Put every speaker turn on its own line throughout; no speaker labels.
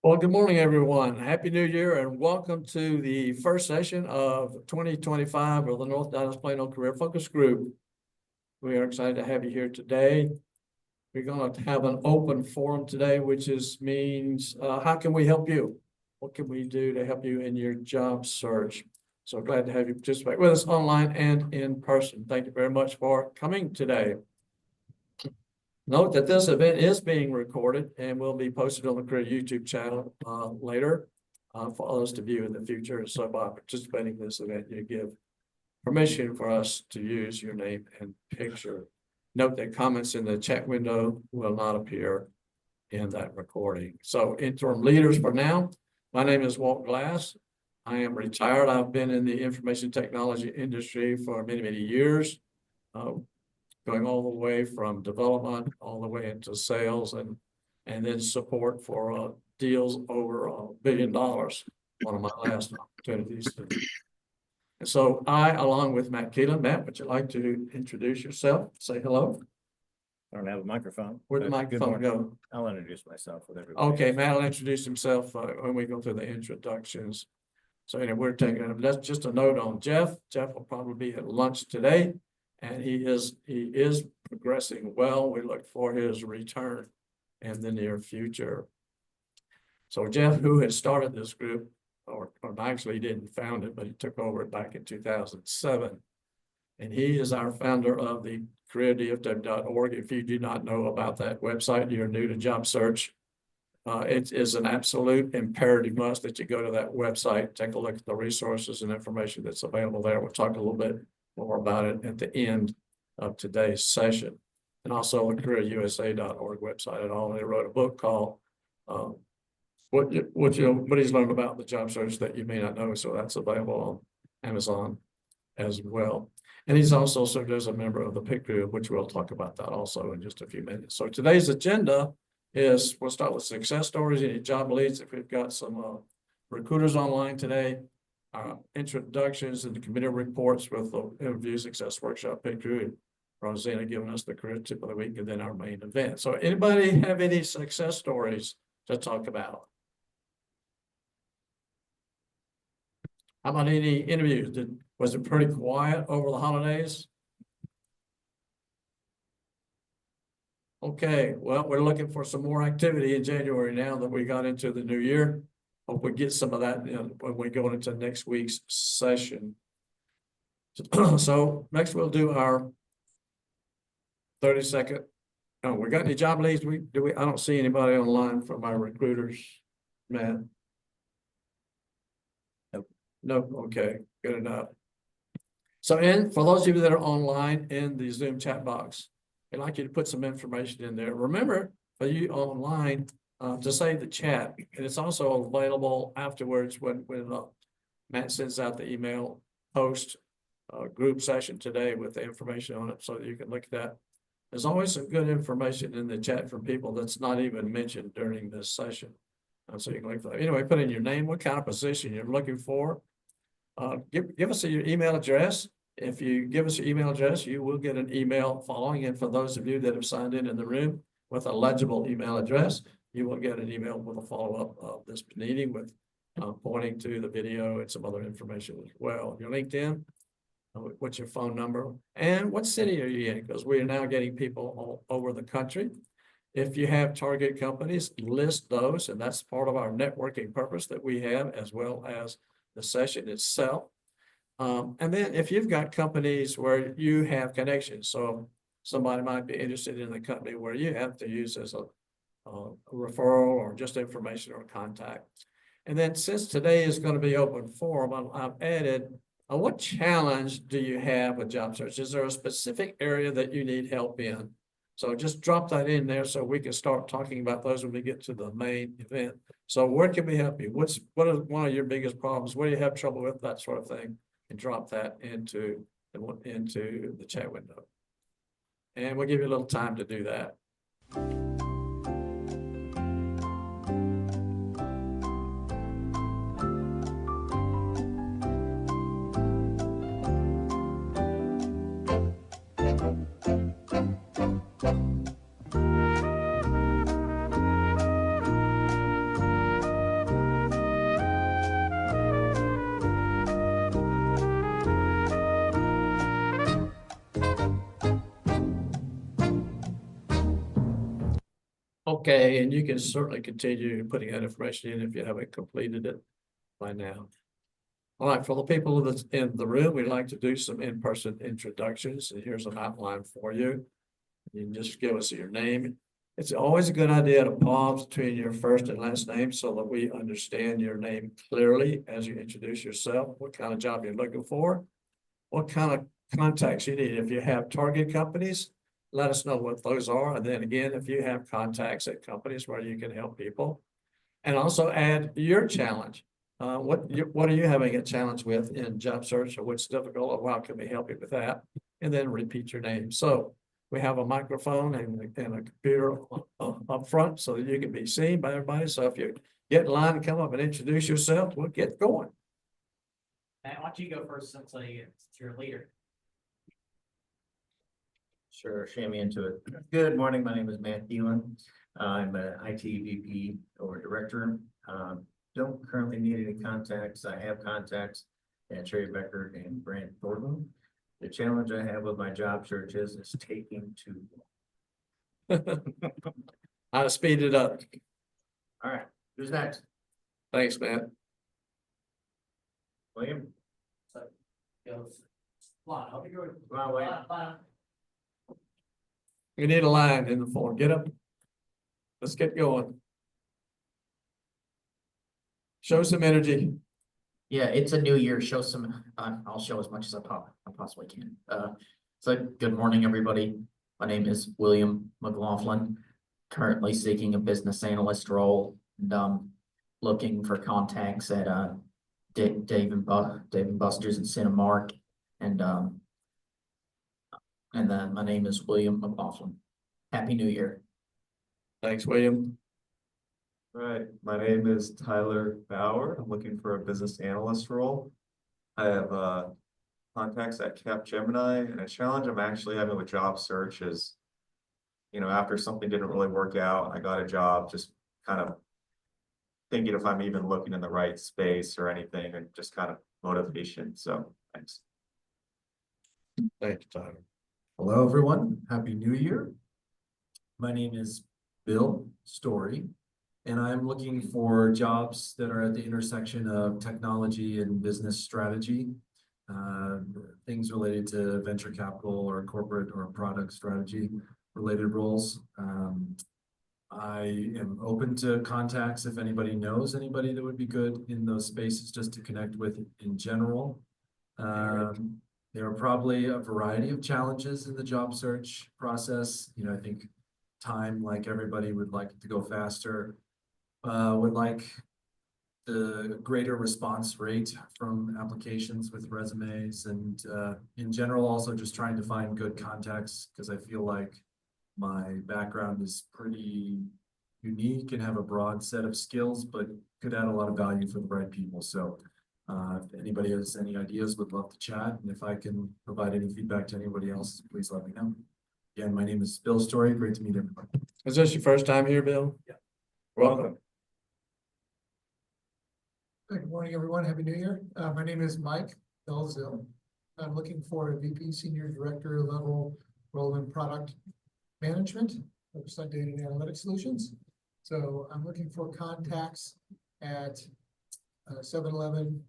Well, good morning, everyone. Happy New Year and welcome to the first session of 2025 of the North Dallas Plano Career Focus Group. We are excited to have you here today. We're going to have an open forum today, which means how can we help you? What can we do to help you in your job search? So glad to have you participate with us online and in person. Thank you very much for coming today. Note that this event is being recorded and will be posted on the Career YouTube channel later for others to view in the future. So by participating in this event, you give permission for us to use your name and picture. Note that comments in the chat window will not appear in that recording. So interim leaders for now. My name is Walt Glass. I am retired. I've been in the information technology industry for many, many years. Going all the way from development all the way into sales and then support for deals over $1 billion. One of my last opportunities. And so I, along with Matt Keelan. Matt, would you like to introduce yourself? Say hello.
I don't have a microphone.
Where'd the microphone go?
I'll introduce myself with everybody.
Okay, Matt will introduce himself when we go through the introductions. So anyway, we're taking, that's just a note on Jeff. Jeff will probably be at lunch today. And he is progressing well. We look for his return in the near future. So Jeff, who had started this group, or actually didn't found it, but he took over it back in 2007. And he is our founder of the careerdfw.org. If you do not know about that website, you're new to job search. It is an absolute imperative must that you go to that website, take a look at the resources and information that's available there. We'll talk a little bit more about it at the end of today's session. And also the careerusa.org website. And already wrote a book called what he's learned about the job search that you may not know. So that's available on Amazon as well. And he's also served as a member of the PIC group, which we'll talk about that also in just a few minutes. So today's agenda is we'll start with success stories, any job leads. If we've got some recruiters online today, introductions and the committee reports with the interview success workshop PIC group. Rosanna giving us the career tip of the week and then our main event. So anybody have any success stories to talk about? How about any interviews? Was it pretty quiet over the holidays? Okay, well, we're looking for some more activity in January now that we got into the new year. Hope we get some of that when we go into next week's session. So next we'll do our 30-second. Oh, we got any job leads? I don't see anybody online from our recruiters, Matt. Nope. Nope. Okay, good enough. So for those of you that are online in the Zoom chat box, I'd like you to put some information in there. Remember, for you online, to save the chat, and it's also available afterwards when Matt sends out the email post group session today with the information on it, so that you can look at that. There's always some good information in the chat from people that's not even mentioned during this session, so you can look for that. Anyway, put in your name, what kind of position you're looking for. Give us your email address. If you give us your email address, you will get an email following. And for those of you that have signed in the room with a legible email address, you will get an email with a follow-up of this meeting with pointing to the video and some other information as well. Your LinkedIn, what's your phone number, and what city are you in? Because we are now getting people all over the country. If you have target companies, list those, and that's part of our networking purpose that we have, as well as the session itself. And then if you've got companies where you have connections, so somebody might be interested in the company where you have to use as a referral or just information or contact. And then since today is going to be open forum, I've added, what challenge do you have with job search? Is there a specific area that you need help in? So just drop that in there so we can start talking about those when we get to the main event. So where can we help you? What is one of your biggest problems? What do you have trouble with? That sort of thing. And drop that into the chat window. And we'll give you a little time to do that. Okay, and you can certainly continue putting that information in if you haven't completed it by now. All right, for the people that's in the room, we'd like to do some in-person introductions, and here's an outline for you. You can just give us your name. It's always a good idea to pause between your first and last name so that we understand your name clearly as you introduce yourself, what kind of job you're looking for, what kind of contacts you need. If you have target companies, let us know what those are. And then again, if you have contacts at companies where you can help people. And also add your challenge. What are you having a challenge with in job search, or what's difficult, or how can we help you with that? And then repeat your name. So we have a microphone and a computer up front so that you can be seen by everybody. So if you get in line and come up and introduce yourself, we'll get going.
Matt, why don't you go first since you're a leader?
Sure, shame me into it. Good morning, my name is Matt Keelan. I'm an IT VP or director. Don't currently need any contacts. I have contacts at Cherry Becker and Brant Thornton. The challenge I have with my job search is taking too long.
I'll speed it up.
All right, who's next?
Thanks, Matt.
William?
So goes. Plano, I'll be going.
Come on, William.
Plano.
We need a line in the form. Get up. Let's get going. Show some energy.
Yeah, it's a new year. Show some, I'll show as much as I possibly can. So good morning, everybody. My name is William McLaughlin, currently seeking a business analyst role and looking for contacts at Dave and Buster's in Cinemark. And then my name is William McLaughlin. Happy New Year.
Thanks, William.
Right, my name is Tyler Bauer. I'm looking for a business analyst role. I have contacts at Capgemini, and a challenge I'm actually having with job search is, after something didn't really work out, I got a job, just kind of thinking if I'm even looking in the right space or anything, and just kind of motivation. So thanks.
Thank you, Tyler.
Hello, everyone. Happy New Year. My name is Bill Story, and I'm looking for jobs that are at the intersection of technology and business strategy, things related to venture capital or corporate or product strategy related roles. I am open to contacts if anybody knows anybody that would be good in those spaces just to connect with in general. There are probably a variety of challenges in the job search process. I think time, like everybody, would like it to go faster. Would like the greater response rate from applications with resumes, and in general, also just trying to find good contacts, because I feel like my background is pretty unique and have a broad set of skills, but could add a lot of value for the right people. So if anybody has any ideas, would love to chat. And if I can provide any feedback to anybody else, please let me know. Again, my name is Bill Story. Great to meet everybody.
Is this your first time here, Bill?
Yeah.
Welcome.
Good morning, everyone. Happy New Year. My name is Mike Belzil. I'm looking for a VP Senior Director level role in product management, oversight data and analytics solutions. So I'm looking for contacts at 7-Eleven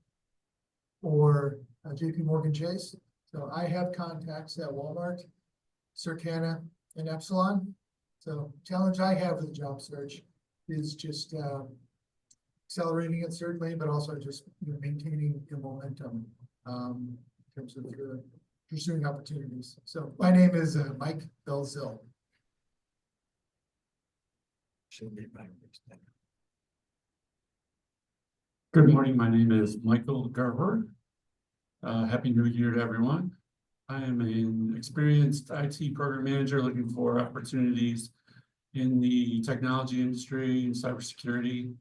or JP Morgan Chase. So I have contacts at Walmart, Circana, and Epsilon. So challenge I have with the job search is just accelerating it certainly, but also just maintaining the momentum in terms of pursuing opportunities. So my name is Mike Belzil.
Should be back next time.
Good morning, my name is Michael Garber. Happy New Year to everyone. I am an experienced IT program manager looking for opportunities in the technology industry and cybersecurity.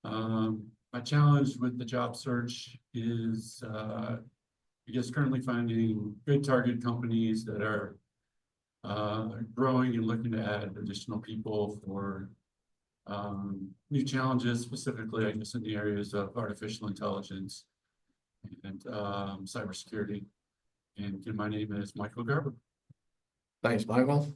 My challenge with the job search is currently finding good target companies that are growing and looking to add additional people for new challenges, specifically, I guess, in the areas of artificial intelligence and cybersecurity. And my name is Michael Garber.
Thanks, Michael.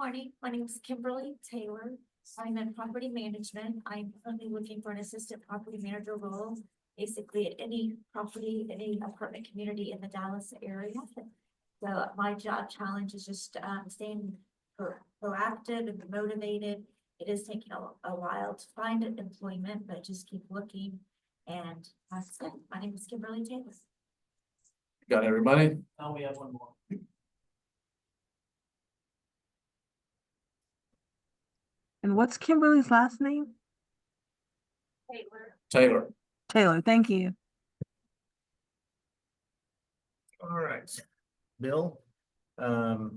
Morning, my name is Kimberly Taylor. I'm in property management. I'm only looking for an assistant property manager role, basically at any property, any apartment community in the Dallas area. So my job challenge is just staying proactive and motivated. It is taking a while to find employment, but just keep looking. And that's it. My name is Kimberly Taylor.
Got everybody?
Oh, we have one more.
And what's Kimberly's last name?
Taylor.
Taylor.
Taylor, thank you.
All right, Bill. Where's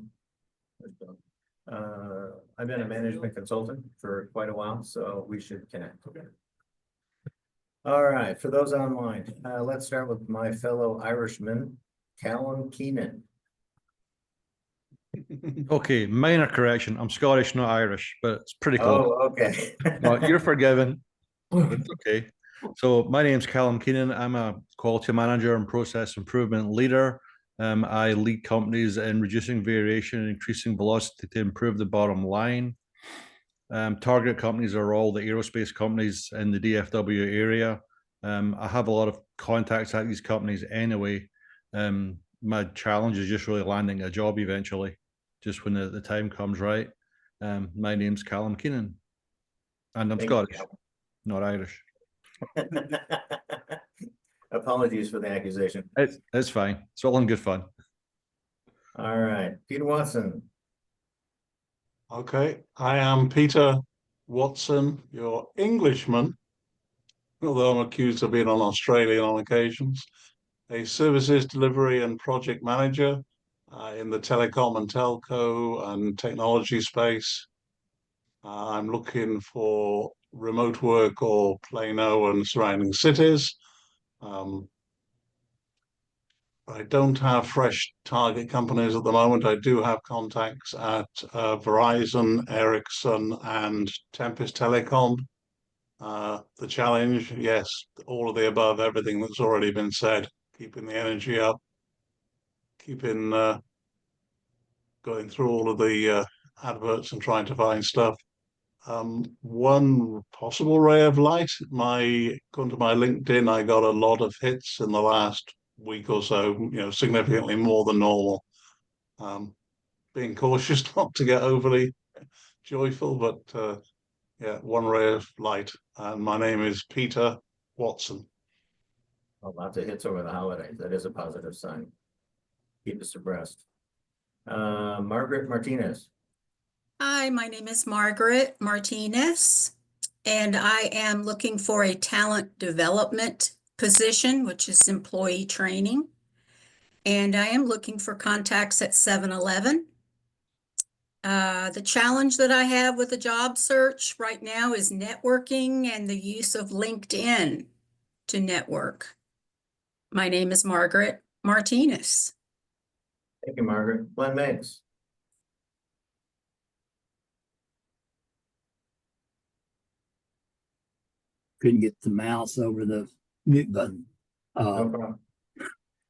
Bill? I've been a management consultant for quite a while, so we should connect. Okay. All right, for those online, let's start with my fellow Irishman, Callum Keenan.
Okay, minor correction. I'm Scottish, not Irish, but it's pretty close.
Oh, okay.
No, you're forgiven. It's okay. So my name's Callum Keenan. I'm a quality manager and process improvement leader. I lead companies in reducing variation and increasing velocity to improve the bottom line. Target companies are all the aerospace companies in the DFW area. I have a lot of contacts at these companies anyway. My challenge is just really landing a job eventually, just when the time comes right. My name's Callum Keenan, and I'm
Thank you,
Scottish, not Irish.
Apologies for the accusation.
It's fine. It's all in good fun.
All right, Peter Watson.
Okay, I am Peter Watson, your Englishman, although I'm accused of being an Australian on occasions, a services delivery and project manager in the telecom and telco and technology space. I'm looking for remote work or Plano and surrounding cities. I don't have fresh target companies at the moment. I do have contacts at Verizon, Ericsson, and Tempest Telecom. The challenge, yes, all of the above, everything that's already been said, keeping the energy up, keeping going through all of the adverts and trying to find stuff. One possible ray of light, according to my LinkedIn, I got a lot of hits in the last week or so, significantly more than normal. Being cautious not to get overly joyful, but yeah, one ray of light. And my name is Peter Watson.
Lots of hits over the holidays. That is a positive sign. Keep us abreast. Margaret Martinez.
Hi, my name is Margaret Martinez, and I am looking for a talent development position, which is employee training. And I am looking for contacts at 7-Eleven. The challenge that I have with the job search right now is networking and the use of LinkedIn to network. My name is Margaret Martinez.
Thank you, Margaret. Glenn Meggs.
Couldn't get the mouse over the mute button.
No problem.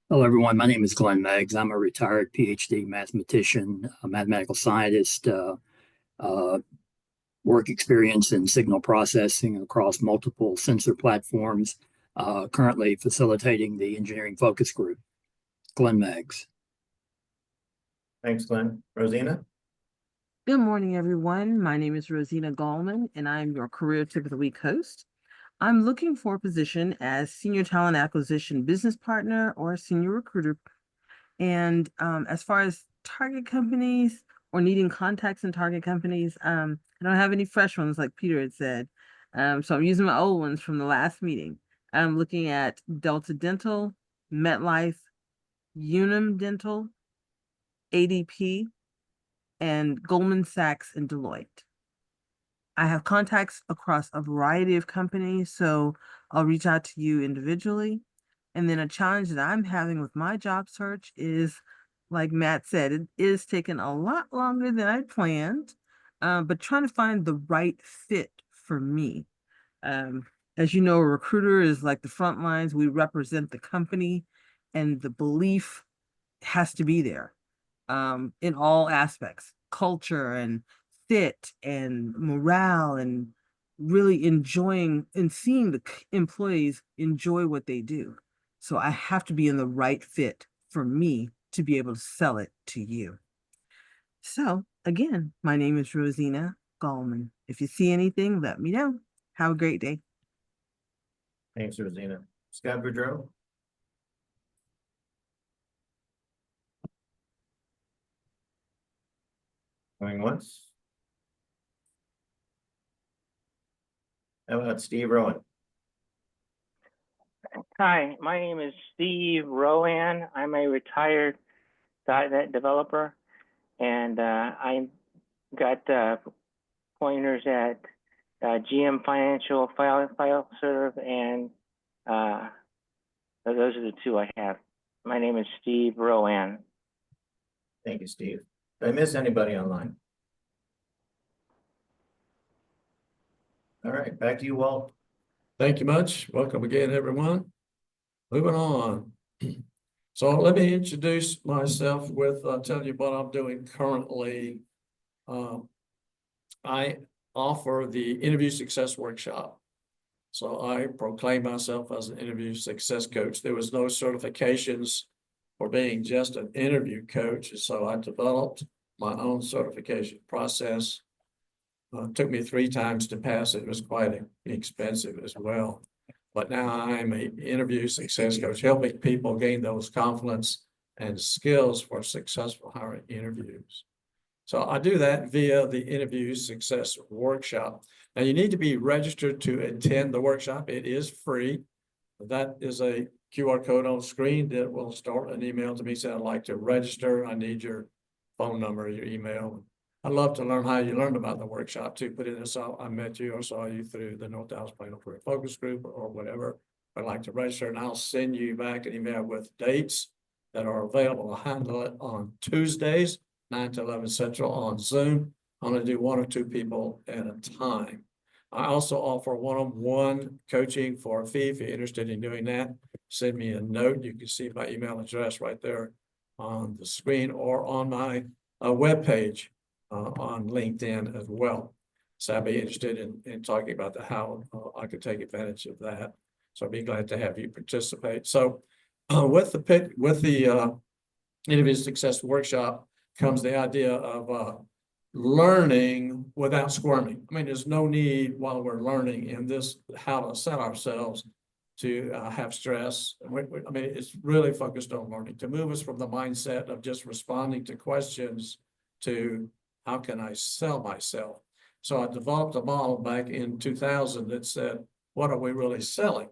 Hello, everyone. My name is Glenn Meggs. I'm a retired PhD mathematician, a mathematical scientist, work experience in signal processing across multiple sensor platforms, currently facilitating the engineering focus group. Glenn Meggs.
Thanks, Glenn. Rosina?
Good morning, everyone. My name is Rosina Gallman, and I'm your Career Tip of the Week host. I'm looking for a position as Senior Talent Acquisition Business Partner or Senior Recruiter. And as far as target companies or needing contacts in target companies, I don't have any fresh ones like Peter had said. So I'm using my old ones from the last meeting. I'm looking at Delta Dental, MetLife, Unum Dental, ADP, and Goldman Sachs and Deloitte. I have contacts across a variety of companies, so I'll reach out to you individually. And then a challenge that I'm having with my job search is, like Matt said, it is taking a lot longer than I planned, but trying to find the right fit for me. As you know, a recruiter is like the front lines. We represent the company, and the belief has to be there in all aspects. culture and fit and morale and really enjoying and seeing the employees enjoy what they do. So I have to be in the right fit for me to be able to sell it to you. So again, my name is Rosina Gallman. If you see anything, let me know. Have a great day.
Thanks, Rosina. Scott Boudreau? Going once? How about Steve Rowan?
Hi, my name is Steve Rowan. I'm a retired .NET developer, and I got pointers at GM Financial, FileServe, and those are the two I have. My name is Steve Rowan.
Thank you, Steve. Did I miss anybody online? All right, back to you, Walt.
Thank you much. Welcome again, everyone. Moving on. So let me introduce myself with telling you what I'm doing currently. I offer the interview success workshop. So I proclaim myself as an interview success coach. There was no certifications for being just an interview coach. So I developed my own certification process. It took me 3 times to pass it. It was quite expensive as well. But now I'm an interview success coach, helping people gain those confidence and skills for successful hiring interviews. So I do that via the interview success workshop. Now you need to be registered to attend the workshop. It is free. That is a QR code on screen that will start an email to me saying, I'd like to register. I need your phone number, your email. I'd love to learn how you learned about the workshop too. Put in this, I met you or saw you through the North Dallas Plano Career Focus Group or whatever. I'd like to register, and I'll send you back an email with dates that are available. I'll handle it on Tuesdays, 9 to 11 Central on Zoom. I'm going to do 1 or 2 people at a time. I also offer one-on-one coaching for a fee. If you're interested in doing that, send me a note. You can see my email address right there on the screen or on my webpage. On LinkedIn as well. So I'd be interested in talking about how I could take advantage of that. So I'd be glad to have you participate. So with the interview success workshop comes the idea of learning without squirming. I mean, there's no need while we're learning in this how to set ourselves to have stress. I mean, it's really focused on learning to move us from the mindset of just responding to questions to how can I sell myself? So I developed a model back in 2000 that said, what are we really selling?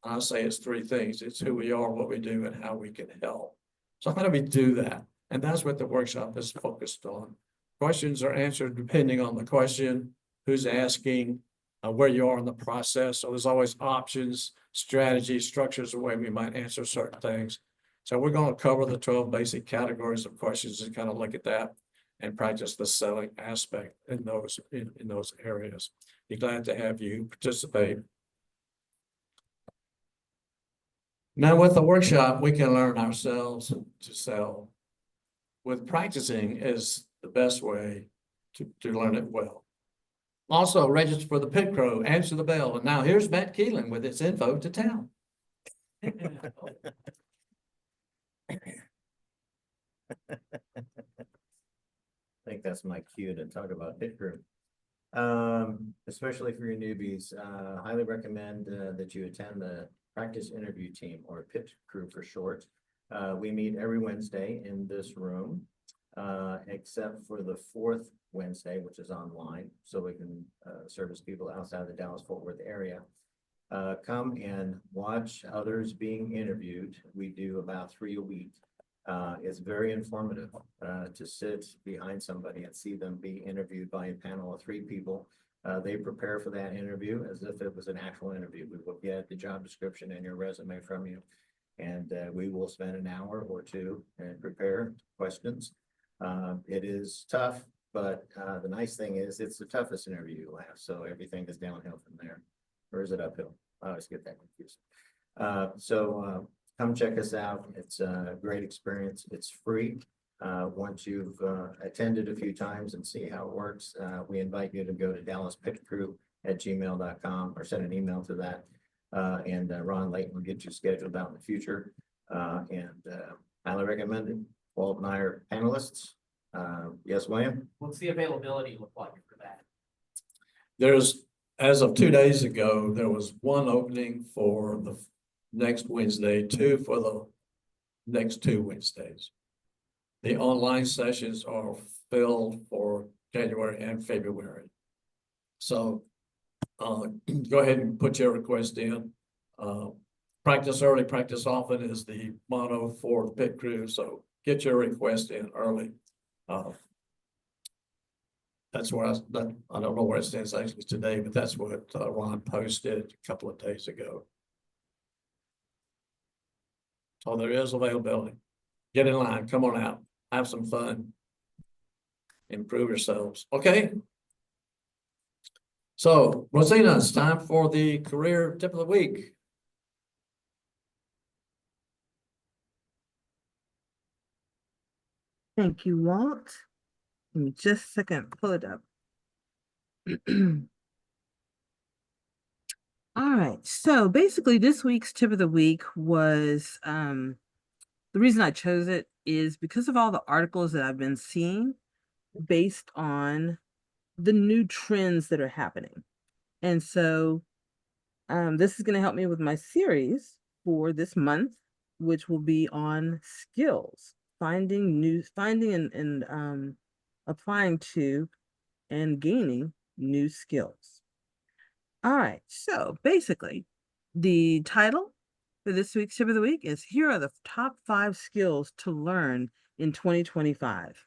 And I say it's 3 things. It's who we are, what we do, and how we can help. So how do we do that? And that's what the workshop is focused on. Questions are answered depending on the question, who's asking, where you are in the process. So there's always options, strategies, structures, the way we might answer certain things. So we're going to cover the 12 basic categories of questions and kind of look at that and practice the selling aspect in those areas. Be glad to have you participate. Now with the workshop, we can learn ourselves to sell. With practicing is the best way to learn it well. Also register for the pit crow, answer the bell. And now here's Matt Keelan with its info to town.
I think that's my cue to talk about pit crew. Especially for your newbies, highly recommend that you attend the practice interview team, or pit crew for short. We meet every Wednesday in this room, except for the 4th Wednesday, which is online, so we can service people outside of the Dallas-Fort Worth area. Come and watch others being interviewed. We do about 3 a week. It's very informative to sit behind somebody and see them be interviewed by a panel of 3 people. They prepare for that interview as if it was an actual interview. We will get the job description and your resume from you, and we will spend an hour or 2 and prepare questions. It is tough, but the nice thing is it's the toughest interview you'll have, so everything is downhill from there. Or is it uphill? I always get that confused. Come check us out. It's a great experience. It's free. Once you've attended a few times and see how it works, we invite you to go to dallaspitcrew@gmail.com or send an email to that. And Ron Layton will get you scheduled out in the future. Highly recommended. Walt and I are panelists. Yes, William?
What's the availability look like for that?
There's, as of 2 days ago, there was one opening for the next Wednesday, two for the next 2 Wednesdays. The online sessions are filled for January and February. So go ahead and put your request in. Practice early, practice often is the motto for the pit crew. So get your request in early. That's where I don't know where it stands actually today, but that's what Ron posted a couple of days ago. So there is availability. Get in line, come on out, have some fun. Improve yourselves, okay? So Rosina, it's time for the career tip of the week.
Thank you, Walt. Give me just a second, pull it up. All right, so basically this week's tip of the week was, the reason I chose it is because of all the articles that I've been seeing based on the new trends that are happening. And so this is going to help me with my series for this month, which will be on skills, finding and applying to and gaining new skills. All right, so basically the title for this week's tip of the week is here are the top 5 skills to learn in 2025.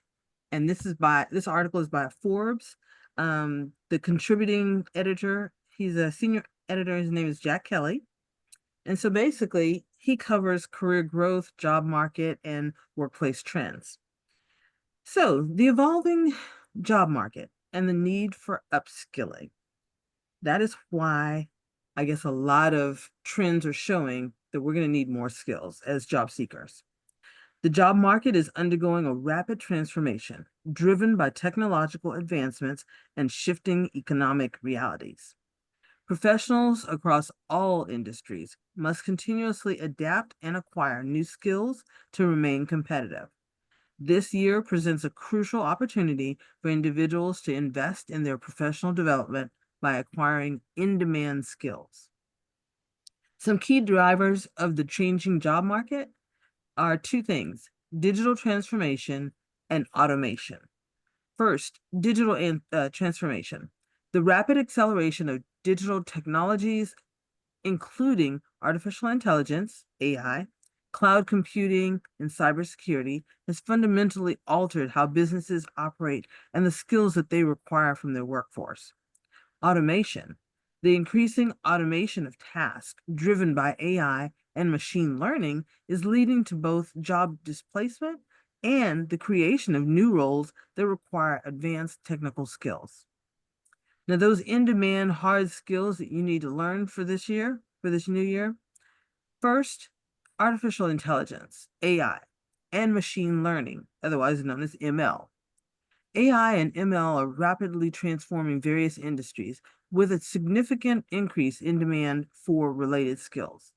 And this article is by Forbes. The contributing editor, he's a senior editor, his name is Jack Kelly. And so basically he covers career growth, job market, and workplace trends. So the evolving job market and the need for upskilling. That is why I guess a lot of trends are showing that we're going to need more skills as job seekers. The job market is undergoing a rapid transformation, driven by technological advancements and shifting economic realities. Professionals across all industries must continuously adapt and acquire new skills to remain competitive. This year presents a crucial opportunity for individuals to invest in their professional development by acquiring in-demand skills. Some key drivers of the changing job market are 2 things: digital transformation and automation. First, digital transformation. The rapid acceleration of digital technologies, including artificial intelligence, AI, cloud computing, and cybersecurity, has fundamentally altered how businesses operate and the skills that they require from their workforce. Automation. The increasing automation of tasks driven by AI and machine learning is leading to both job displacement and the creation of new roles that require advanced technical skills. Now, those in-demand hard skills that you need to learn for this year, for this new year, first, artificial intelligence, AI, and machine learning, otherwise known as ML. AI and ML are rapidly transforming various industries with a significant increase in demand for related skills.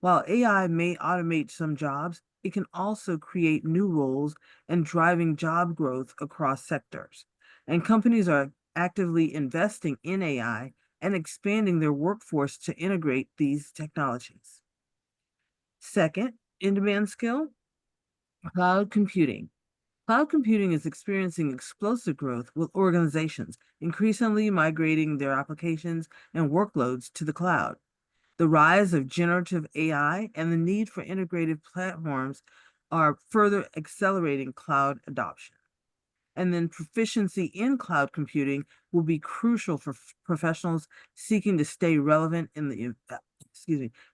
While AI may automate some jobs, it can also create new roles and driving job growth across sectors. And companies are actively investing in AI and expanding their workforce to integrate these technologies. Second, in-demand skill, cloud computing. Cloud computing is experiencing explosive growth with organizations increasingly migrating their applications and workloads to the cloud. The rise of generative AI and the need for integrated platforms are further accelerating cloud adoption. And then proficiency in cloud computing will be crucial for professionals seeking to stay relevant in the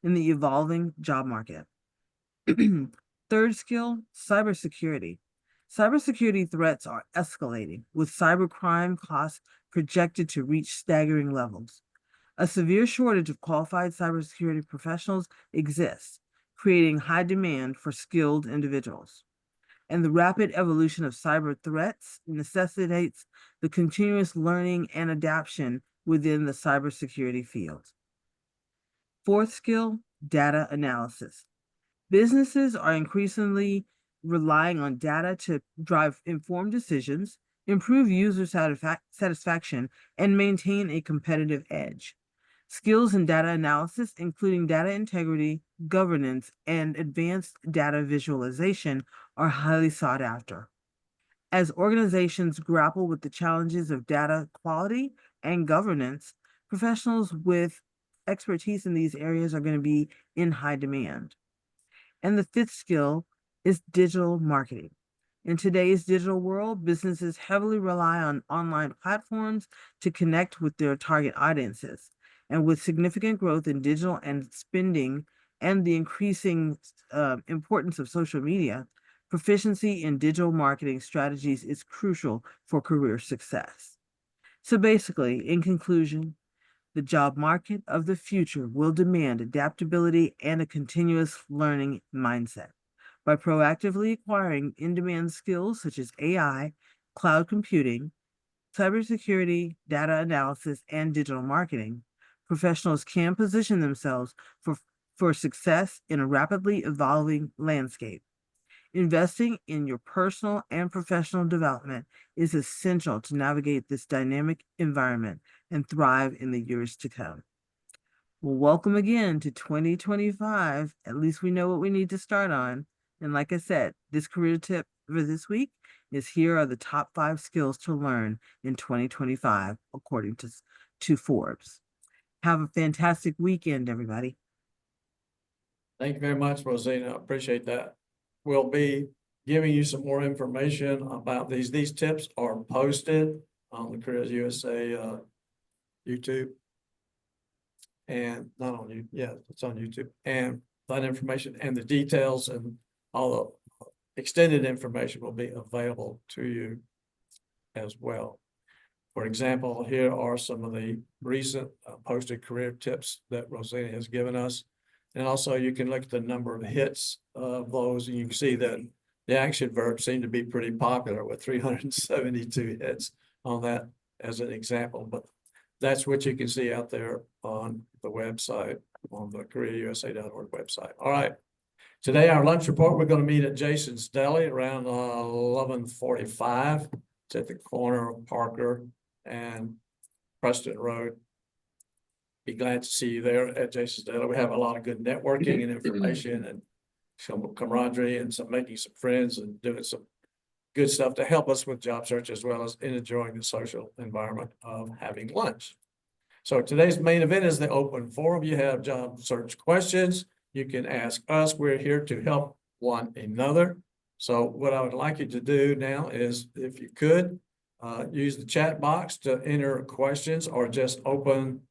evolving job market. Third skill, cybersecurity. Cybersecurity threats are escalating, with cybercrime costs projected to reach staggering levels. A severe shortage of qualified cybersecurity professionals exists, creating high demand for skilled individuals. and the rapid evolution of cyber threats necessitates the continuous learning and adaptation within the cybersecurity field. Fourth skill, data analysis. Businesses are increasingly relying on data to drive informed decisions, improve user satisfaction, and maintain a competitive edge. Skills in data analysis, including data integrity, governance, and advanced data visualization, are highly sought after. As organizations grapple with the challenges of data quality and governance, professionals with expertise in these areas are going to be in high demand. And the fifth skill is digital marketing. In today's digital world, businesses heavily rely on online platforms to connect with their target audiences. And with significant growth in digital and spending and the increasing importance of social media, proficiency in digital marketing strategies is crucial for career success. So basically, in conclusion, the job market of the future will demand adaptability and a continuous learning mindset. By proactively acquiring in-demand skills such as AI, cloud computing, cybersecurity, data analysis, and digital marketing, professionals can position themselves for success in a rapidly evolving landscape. Investing in your personal and professional development is essential to navigate this dynamic environment and thrive in the years to come. Well, welcome again to 2025. At least we know what we need to start on. And like I said, this career tip for this week is here are the top 5 skills to learn in 2025, according to Forbes. Have a fantastic weekend, everybody.
Thank you very much, Rosina. I appreciate that. We'll be giving you some more information about these. These tips are posted on the Careers USA YouTube. And not on you, yeah, it's on YouTube. And that information and the details and all the extended information will be available to you as well. For example, here are some of the recent posted career tips that Rosina has given us. And also you can look at the number of hits of those, and you can see that the action verbs seem to be pretty popular with 372 hits on that as an example. But that's what you can see out there on the website, on the careerusa.org website. All right. Today, our lunch report, we're going to meet at Jason's Deli around 11:45. It's at the corner of Parker and Preston Road. Be glad to see you there at Jason's Deli. We have a lot of good networking and information and some camaraderie and making some friends and doing some good stuff to help us with job search as well as in enjoying the social environment of having lunch. So today's main event is the open forum. You have job search questions. You can ask us. We're here to help one another. So what I would like you to do now is, if you could, use the chat box to enter questions, or just open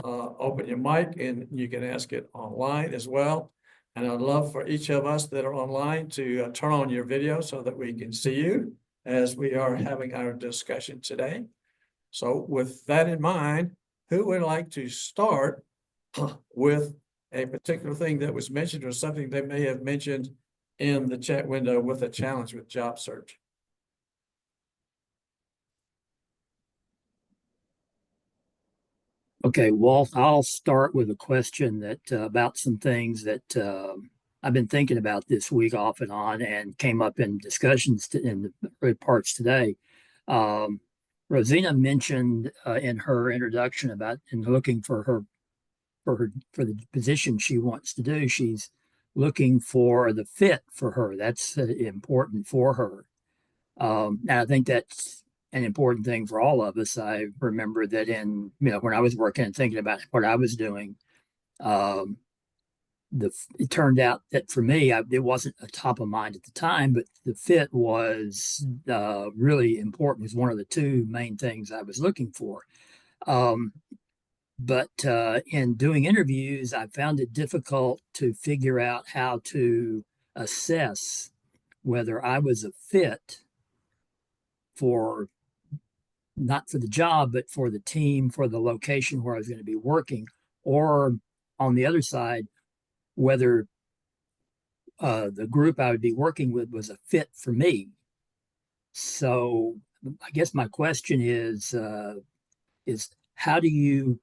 your mic and you can ask it online as well. And I'd love for each of us that are online to turn on your video so that we can see you as we are having our discussion today. So with that in mind, who would like to start with a particular thing that was mentioned or something they may have mentioned in the chat window with a challenge with job search?
Okay, Walt, I'll start with a question that about some things that I've been thinking about this week off and on, and came up in discussions in the parts today. Rosina mentioned in her introduction about in looking for the position she wants to do. She's looking for the fit for her. That's important for her. And I think that's an important thing for all of us. I remember that when I was working and thinking about what I was doing, it turned out that for me, it wasn't a top of mind at the time, but the fit was really important. It was one of the 2 main things I was looking for. But in doing interviews, I found it difficult to figure out how to assess whether I was a fit not for the job, but for the team, for the location where I was going to be working, or on the other side, whether the group I would be working with was a fit for me. So I guess my question is how do you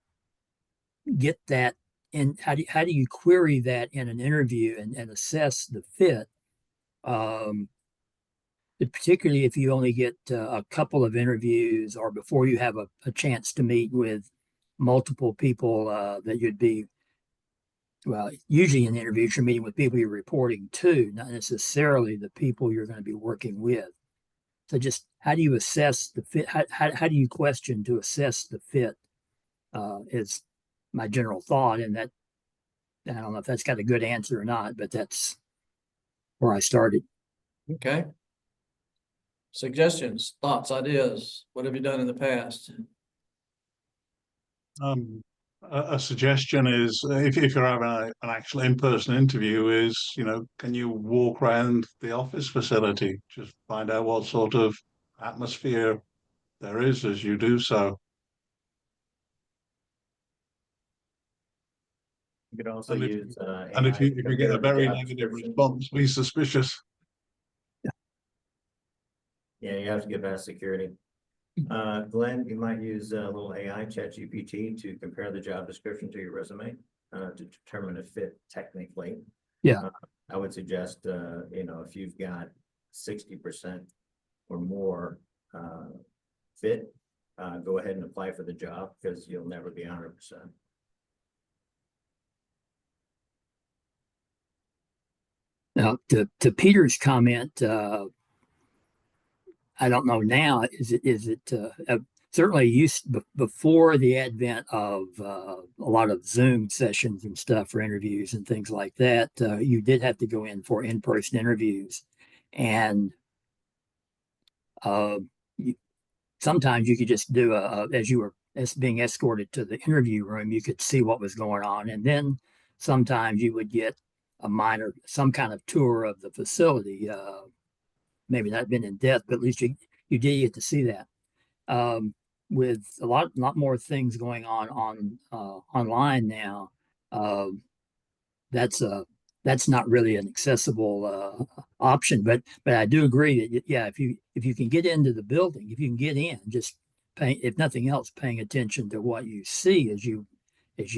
get that in, how do you query that in an interview and assess the fit? Particularly if you only get a couple of interviews or before you have a chance to meet with multiple people that you'd be, well, usually in interviews, you're meeting with people you're reporting to, not necessarily the people you're going to be working with. So just how do you assess the fit? How do you question to assess the fit is my general thought. And that, I don't know if that's got a good answer or not, but that's where I started.
Okay. Suggestions, thoughts, ideas, what have you done in the past?
A suggestion is if you're having an actual in-person interview is, can you walk around the office facility, just find out what sort of atmosphere there is as you do so.
You could also
And if,
use
and if
AI to
you get
compare
a
the
very
job
negative
description.
response, be suspicious.
Yeah, you have to give that security. Glenn, you might use a little AI ChatGPT to compare the job description to your resume to determine a fit technically.
Yeah.
I would suggest, if you've got 60% or more fit, go ahead and apply for the job because you'll never be 100%.
Now, to Peter's comment, I don't know now. Is it certainly used before the advent of a lot of Zoom sessions and stuff for interviews and things like that? You did have to go in for in-person interviews, and sometimes you could just do as you were being escorted to the interview room, you could see what was going on, and then sometimes you would get some kind of tour of the facility. Maybe not been in depth, but at least you did get to see that. With a lot more things going on online now, that's not really an accessible option. But I do agree that yeah, if you can get into the building, if you can get in, just if nothing else, paying attention to what you see as you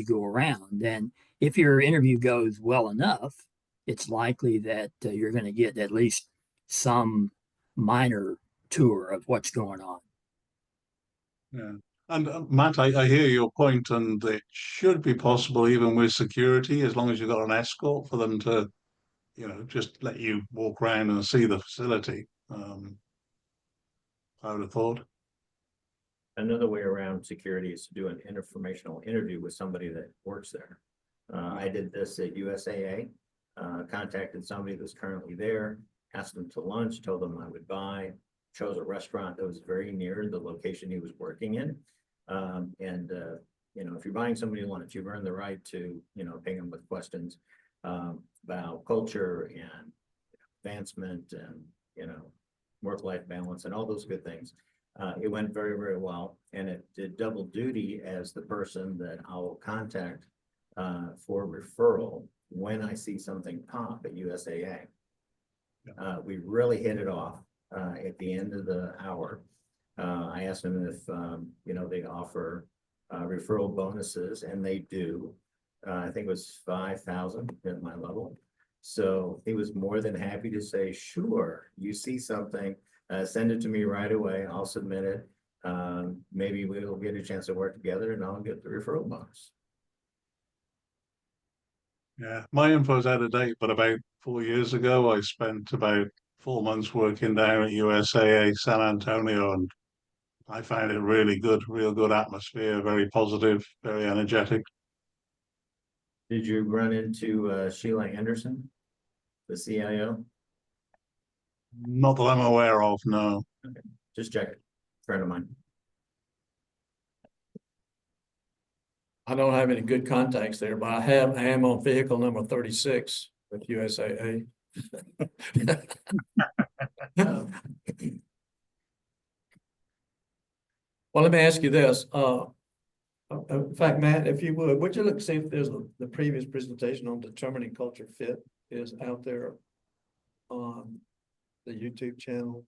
go around. And if your interview goes well enough, it's likely that you're going to get at least some minor tour of what's going on.
Yeah. And Matt, I hear your point, and it should be possible even with security, as long as you've got an escort for them to, just let you walk around and see the facility. I would have thought.
Another way around security is to do an informational interview with somebody that works there. I did this at USAA, contacted somebody that's currently there, asked them to lunch, told them I would buy, chose a restaurant that was very near the location he was working in. If you're buying somebody lunch, you've earned the right to, ping them with questions about culture and advancement and, work-life balance and all those good things. It went very, very well, and it did double duty as the person that I'll contact for referral when I see something pop at USAA. We really hit it off at the end of the hour. I asked them if, they offer referral bonuses, and they do. I think it was 5,000 at my level. So he was more than happy to say, sure, you see something, send it to me right away. I'll submit it. Maybe we'll get a chance to work together and I'll get the referral bonus.
Yeah, my info's out of date, but about 4 years ago, I spent about 4 months working down at USAA San Antonio, and I found it really good, real good atmosphere, very positive, very energetic.
Did you run into Sheila Anderson, the CIO?
Not that I'm aware of, no.
Okay, just check it. Friend of mine.
I don't have any good contacts there, but I am on vehicle number 36 with USAA. Well, let me ask you this. In fact, Matt, if you would you look, see if there's the previous presentation on determining culture fit is out there on the YouTube channel.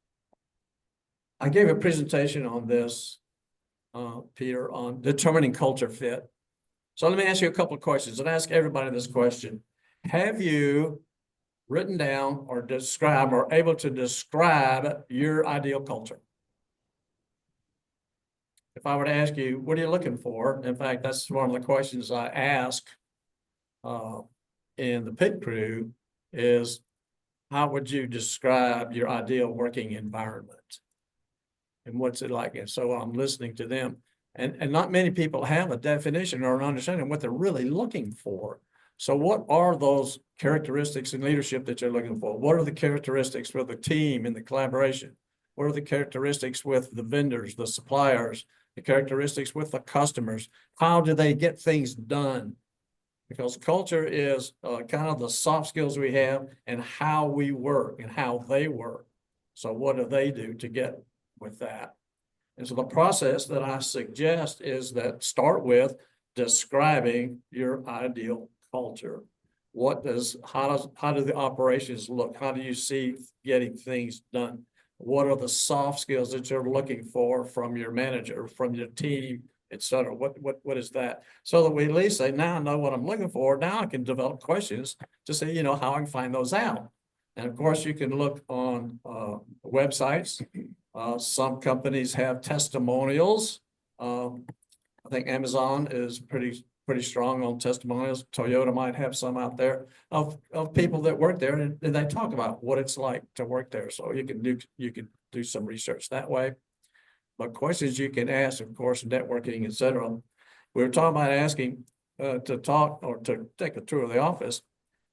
I gave a presentation on this, Peter, on determining culture fit. So let me ask you a couple of questions and ask everybody this question. Have you written down or describe or able to describe your ideal culture? If I were to ask you, what are you looking for? In fact, that's one of the questions I ask in the pit crew is, how would you describe your ideal working environment? And what's it like? And so I'm listening to them. And not many people have a definition or an understanding of what they're really looking for. So what are those characteristics in leadership that you're looking for? What are the characteristics with the team and the collaboration? What are the characteristics with the vendors, the suppliers, the characteristics with the customers? How do they get things done? Because culture is kind of the soft skills we have and how we work and how they work. So what do they do to get with that? And so the process that I suggest is that start with describing your ideal culture. How do the operations look? How do you see getting things done? What are the soft skills that you're looking for from your manager, from your team, et cetera? What is that? So that we at least say, now I know what I'm looking for. Now I can develop questions to say, you know, how I can find those out. And of course, you can look on websites. Some companies have testimonials. I think Amazon is pretty strong on testimonials. Toyota might have some out there of people that work there, and they talk about what it's like to work there. So you can do some research that way. But questions you can ask, of course, networking, et cetera. We were talking about asking to talk or to take a tour of the office.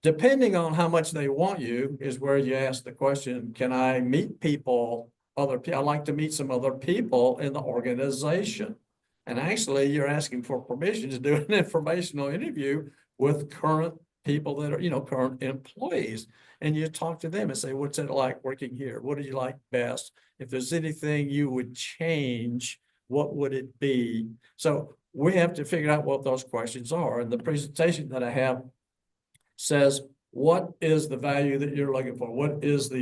Depending on how much they want you is where you ask the question, can I meet people, other people? I'd like to meet some other people in the organization. And actually, you're asking for permission to do an informational interview with current people that are, you know, current employees. And you talk to them and say, what's it like working here? What do you like best? If there's anything you would change, what would it be? So we have to figure out what those questions are. And the presentation that I have says, what is the value that you're looking for? What is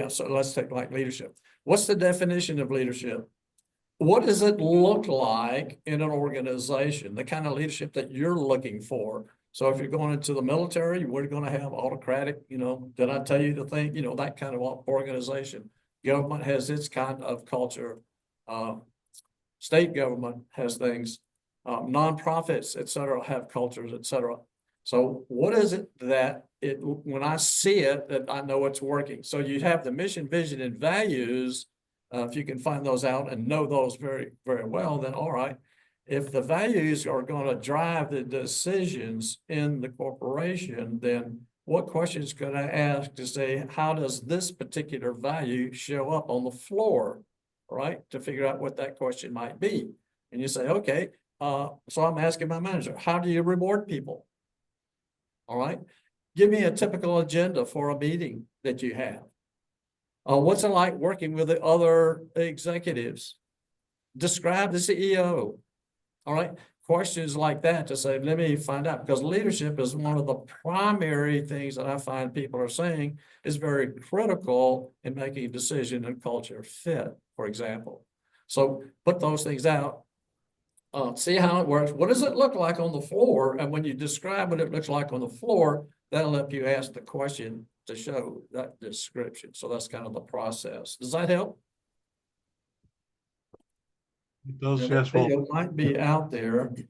so let's take like leadership. What's the definition of leadership? What does it look like in an organization? The kind of leadership that you're looking for. So if you're going into the military, we're going to have autocratic, you know, did I tell you to think, you know, that kind of organization. Government has its kind of culture. State government has things. Nonprofits, et cetera, have cultures, et cetera. So what is it that when I see it, that I know it's working? So you have the mission, vision, and values. If you can find those out and know those very, very well, then all right. If the values are going to drive the decisions in the corporation, then what questions could I ask to say, how does this particular value show up on the floor, right? To figure out what that question might be. And you say, okay, so I'm asking my manager, how do you reward people? All right, give me a typical agenda for a meeting that you have. What's it like working with the other executives? Describe the CEO. All right, questions like that to say, let me find out, because leadership is one of the primary things that I find people are saying is very critical in making a decision and culture fit, for example. So put those things out. See how it works. What does it look like on the floor? And when you describe what it looks like on the floor, that'll help you ask the question to show that description. So that's kind of the process. Does that help?
It does,
And
yes.
the video might be out there.
Is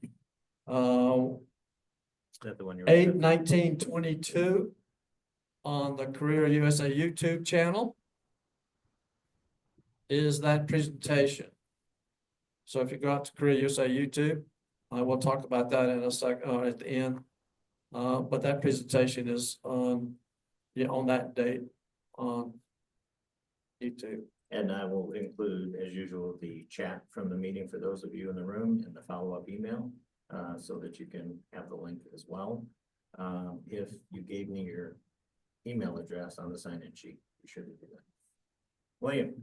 that the one you're
8/19/22 on the Career USA YouTube channel is that presentation. So if you go out to Career USA YouTube, I will talk about that in a second at the end. But that presentation is on that date on YouTube.
And I will include, as usual, the chat from the meeting for those of you in the room and the follow-up email, so that you can have the link as well. If you gave me your email address on the sign-in sheet, you should do that. William.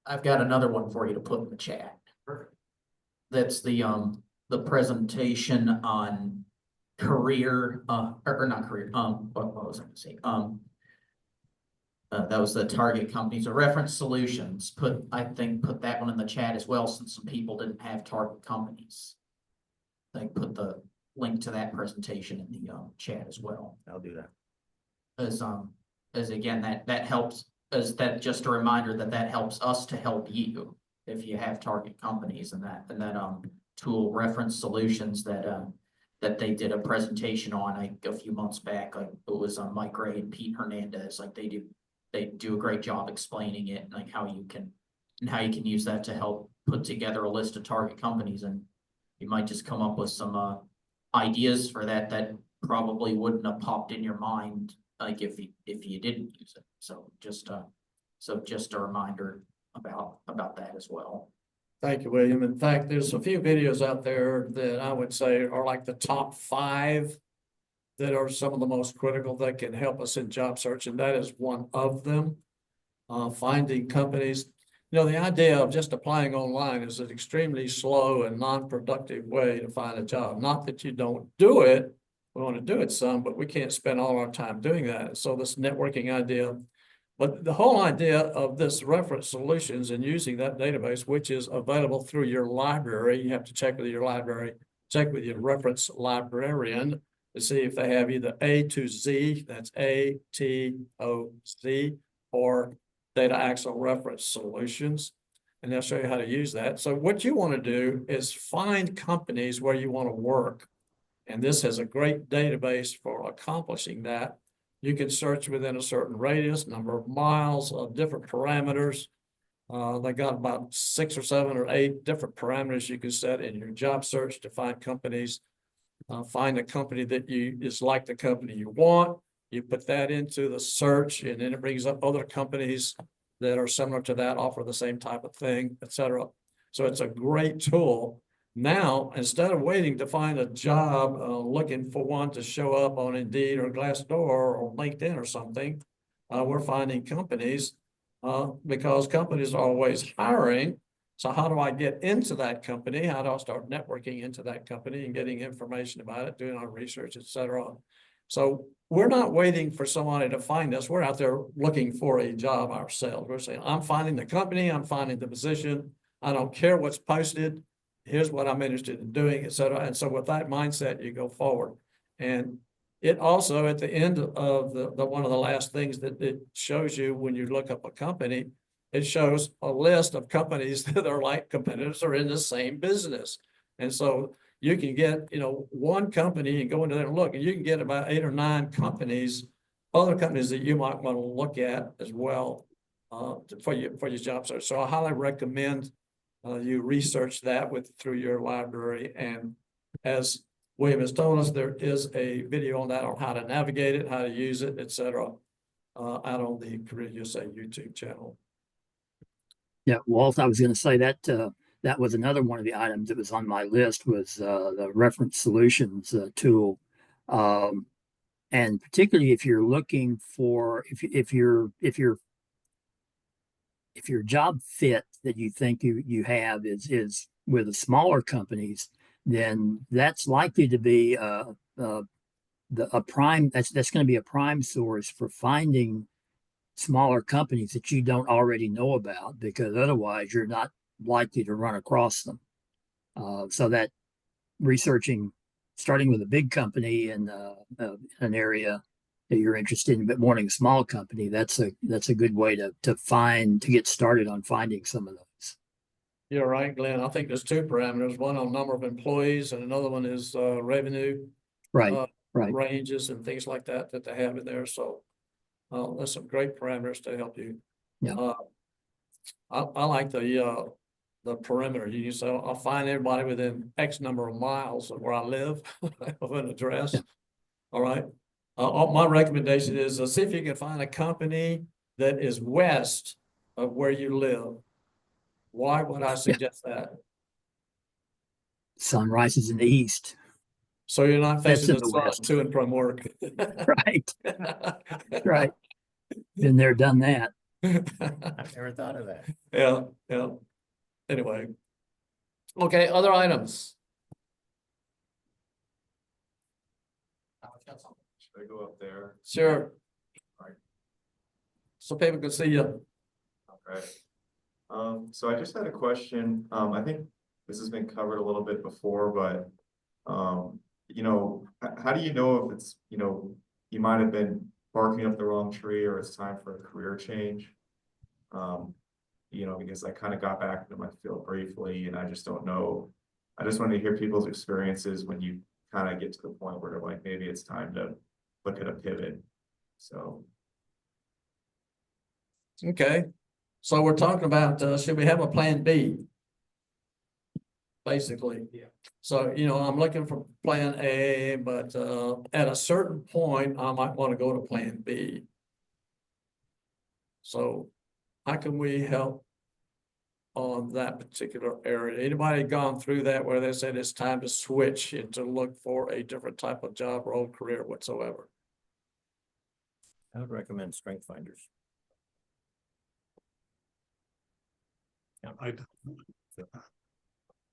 I've got another one for you to put in the chat. Perfect. That's the presentation on career, or not career, what was I gonna say? That was the target companies, or reference solutions, I think put that one in the chat as well, since some people didn't have target companies. They put the link to that presentation in the, chat as well.
I'll do that.
As again, that helps, as that, just a reminder that helps us to help you if you have target companies, and that tool reference solutions that they did a presentation on a few months back. Like it was on Mike Ray and Pete Hernandez. Like they do a great job explaining it, like how you can use that to help put together a list of target companies, and you might just come up with some ideas for that probably wouldn't have popped in your mind like if you didn't use it. So just a reminder about that as well.
Thank you, William. In fact, there's a few videos out there that I would say are like the top 5 that are some of the most critical that can help us in job search, and that is one of them. Finding companies. You know, the idea of just applying online is an extremely slow and non-productive way to find a job. Not that you don't do it. We want to do it some, but we can't spend all our time doing that. So this networking idea, but the whole idea of this reference solutions and using that database, which is available through your library, you have to check with your library, check with your reference librarian to see if they have either A to Z, that's ATOZ, or Data Axle Reference Solutions. And they'll show you how to use that. So what you want to do is find companies where you want to work. And this has a great database for accomplishing that. You can search within a certain radius, number of miles, of different parameters. They got about 6 or 7 or 8 different parameters you can set in your job search to find companies. Find a company that is like the company you want. You put that into the search, and then it brings up other companies that are similar to that, offer the same type of thing, etc. So it's a great tool. Now, instead of waiting to find a job, looking for one to show up on Indeed or Glassdoor or LinkedIn or something, we're finding companies because companies are always hiring. So how do I get into that company? How do I start networking into that company and getting information about it, doing our research, etc. So we're not waiting for somebody to find us. We're out there looking for a job ourselves. We're saying, I'm finding the company, I'm finding the position. I don't care what's posted. Here's what I'm interested in doing, etc. And so with that mindset, you go forward. And it also, at the end of the one of the last things that it shows you when you look up a company, it shows a list of companies that are like competitors or in the same business. And so you can get, one company and go into there and look, and you can get about 8 or 9 companies, other companies that you might want to look at as well for your job search. So I highly recommend you research that through your library. And as William has told us, there is a video on that on how to navigate it, how to use it, etc. Out on the Career USA YouTube channel.
Yeah, Walt, I was going to say that that was another one of the items that was on my list was the reference solutions tool. And particularly if you're looking for, if your job fit that you think you have is with the smaller companies, then that's likely to be a prime, that's going to be a prime source for finding smaller companies that you don't already know about, because otherwise you're not likely to run across them. So that researching, starting with a big company in an area that you're interested in, but wanting a small company, that's a good way to get started on finding some of those.
You're right, Glenn. I think there's 2 parameters, one on number of employees and another one is revenue.
Right.
Ranges and things like that they have in there. So there's some great parameters to help you.
Yeah.
I like the perimeter. You say, I'll find everybody within X number of miles of where I live, of an address.
Yeah.
All right. My recommendation is see if you can find a company that is west of where you live. Why would I suggest that?
Sun rises in the east.
So you're not facing
That's in
the
the
sun
west.
to and from work.
Right. Right. Been there, done that.
I've never thought of that.
Yeah. Anyway. Okay, other items.
Should I go up there?
Sure.
Alright.
So people can see you.
Okay. So I just had a question. I think this has been covered a little bit before, but how do you know if it's, you might have been barking up the wrong tree or it's time for a career change? Because I kind of got back into my field briefly and I just don't know. I just wanted to hear people's experiences when you kind of get to the point where like maybe it's time to look at a pivot. So.
Okay. So we're talking about, should we have a plan B? Basically.
Yeah.
So, I'm looking for plan A, but, at a certain point, I might want to go to plan B. So how can we help on that particular area? Anybody gone through that where they said it's time to switch and to look for a different type of job, role, career whatsoever?
I would recommend strength finders.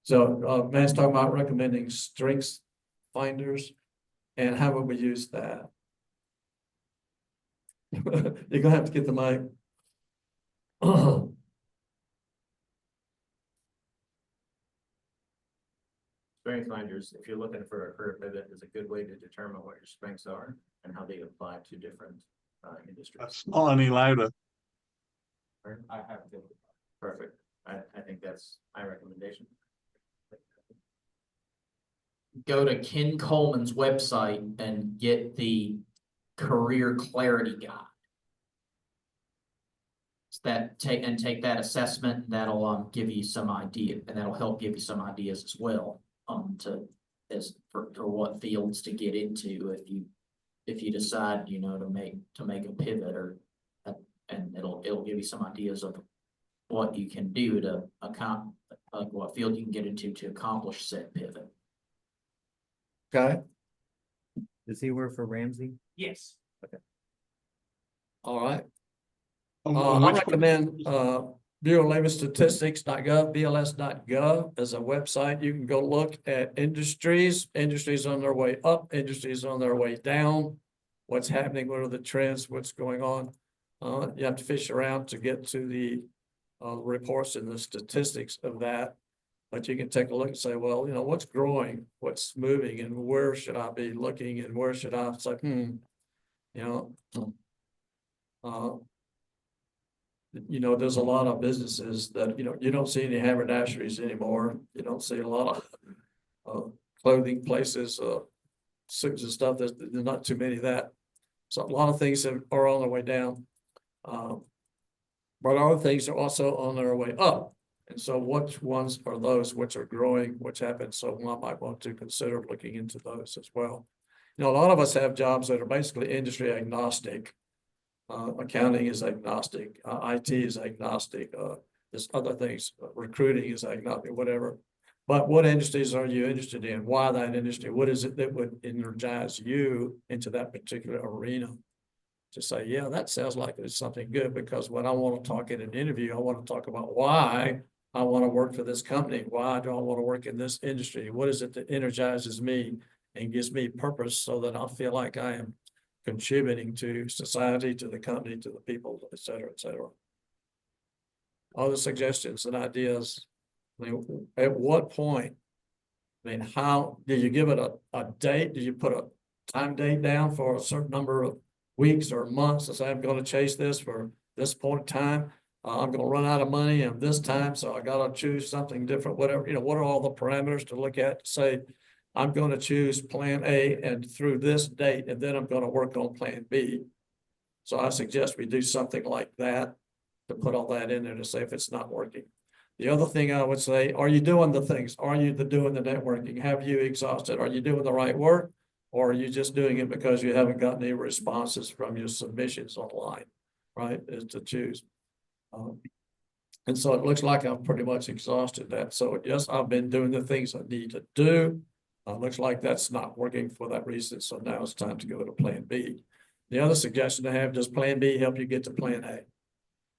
So, Matt's talking about recommending strengths finders, and how would we use that? You're gonna have to get the mic.
Strength finders, if you're looking for a career pivot, is a good way to determine what your strengths are and how they apply to different industries.
That's not any louder.
I have to. Perfect. I think that's my recommendation.
Go to Ken Coleman's website and get the career clarity guide. Take that assessment. That'll give you some idea, and that'll help give you some ideas as well for what fields to get into if you decide to make a pivot and it'll give you some ideas of what you can do to what field you can get into to accomplish said pivot.
Okay,
Does he work for Ramsey?
Yes.
all right.
On
I
which-
recommend, Bureau of Labor Statistics.gov, BLS.gov as a website. You can go look at industries on their way up, industries on their way down. What's happening, what are the trends, what's going on? You have to fish around to get to the reports and the statistics of that. But you can take a look and say, well, what's growing, what's moving, and where should I be looking, and where should I say, there's a lot of businesses that, you don't see any haberdasheries anymore. You don't see a lot of clothing places, suits and stuff. There's not too many of that. So a lot of things are on their way down. But other things are also on their way up. And so which ones are those which are growing, which happen? So one might want to consider looking into those as well. A lot of us have jobs that are basically industry agnostic. Accounting is agnostic, IT is agnostic, there's other things, recruiting is agnostic, whatever. But what industries are you interested in? Why that industry? What is it that would energize you into that particular arena? To say, yeah, that sounds like it's something good, because when I want to talk in an interview, I want to talk about why I want to work for this company. Why do I want to work in this industry? What is it that energizes me and gives me purpose so that I feel like I am contributing to society, to the company, to the people, et cetera, et cetera. Other suggestions and ideas. At what point? How do you give it a date? Do you put a time date down for a certain number of weeks or months to say, I'm going to chase this for this point in time? I'm going to run out of money and this time, so I got to choose something different, whatever. What are all the parameters to look at to say, I'm going to choose plan A and through this date, and then I'm going to work on plan B. So I suggest we do something like that to put all that in there to say if it's not working. The other thing I would say, are you doing the things? Are you doing the networking? Have you exhausted? Are you doing the right work? Or are you just doing it because you haven't gotten any responses from your submissions online, right? Is to choose. And so it looks like I've pretty much exhausted that. So yes, I've been doing the things I need to do. Looks like that's not working for that reason. So now it's time to go to plan B. The other suggestion I have, does plan B help you get to plan A?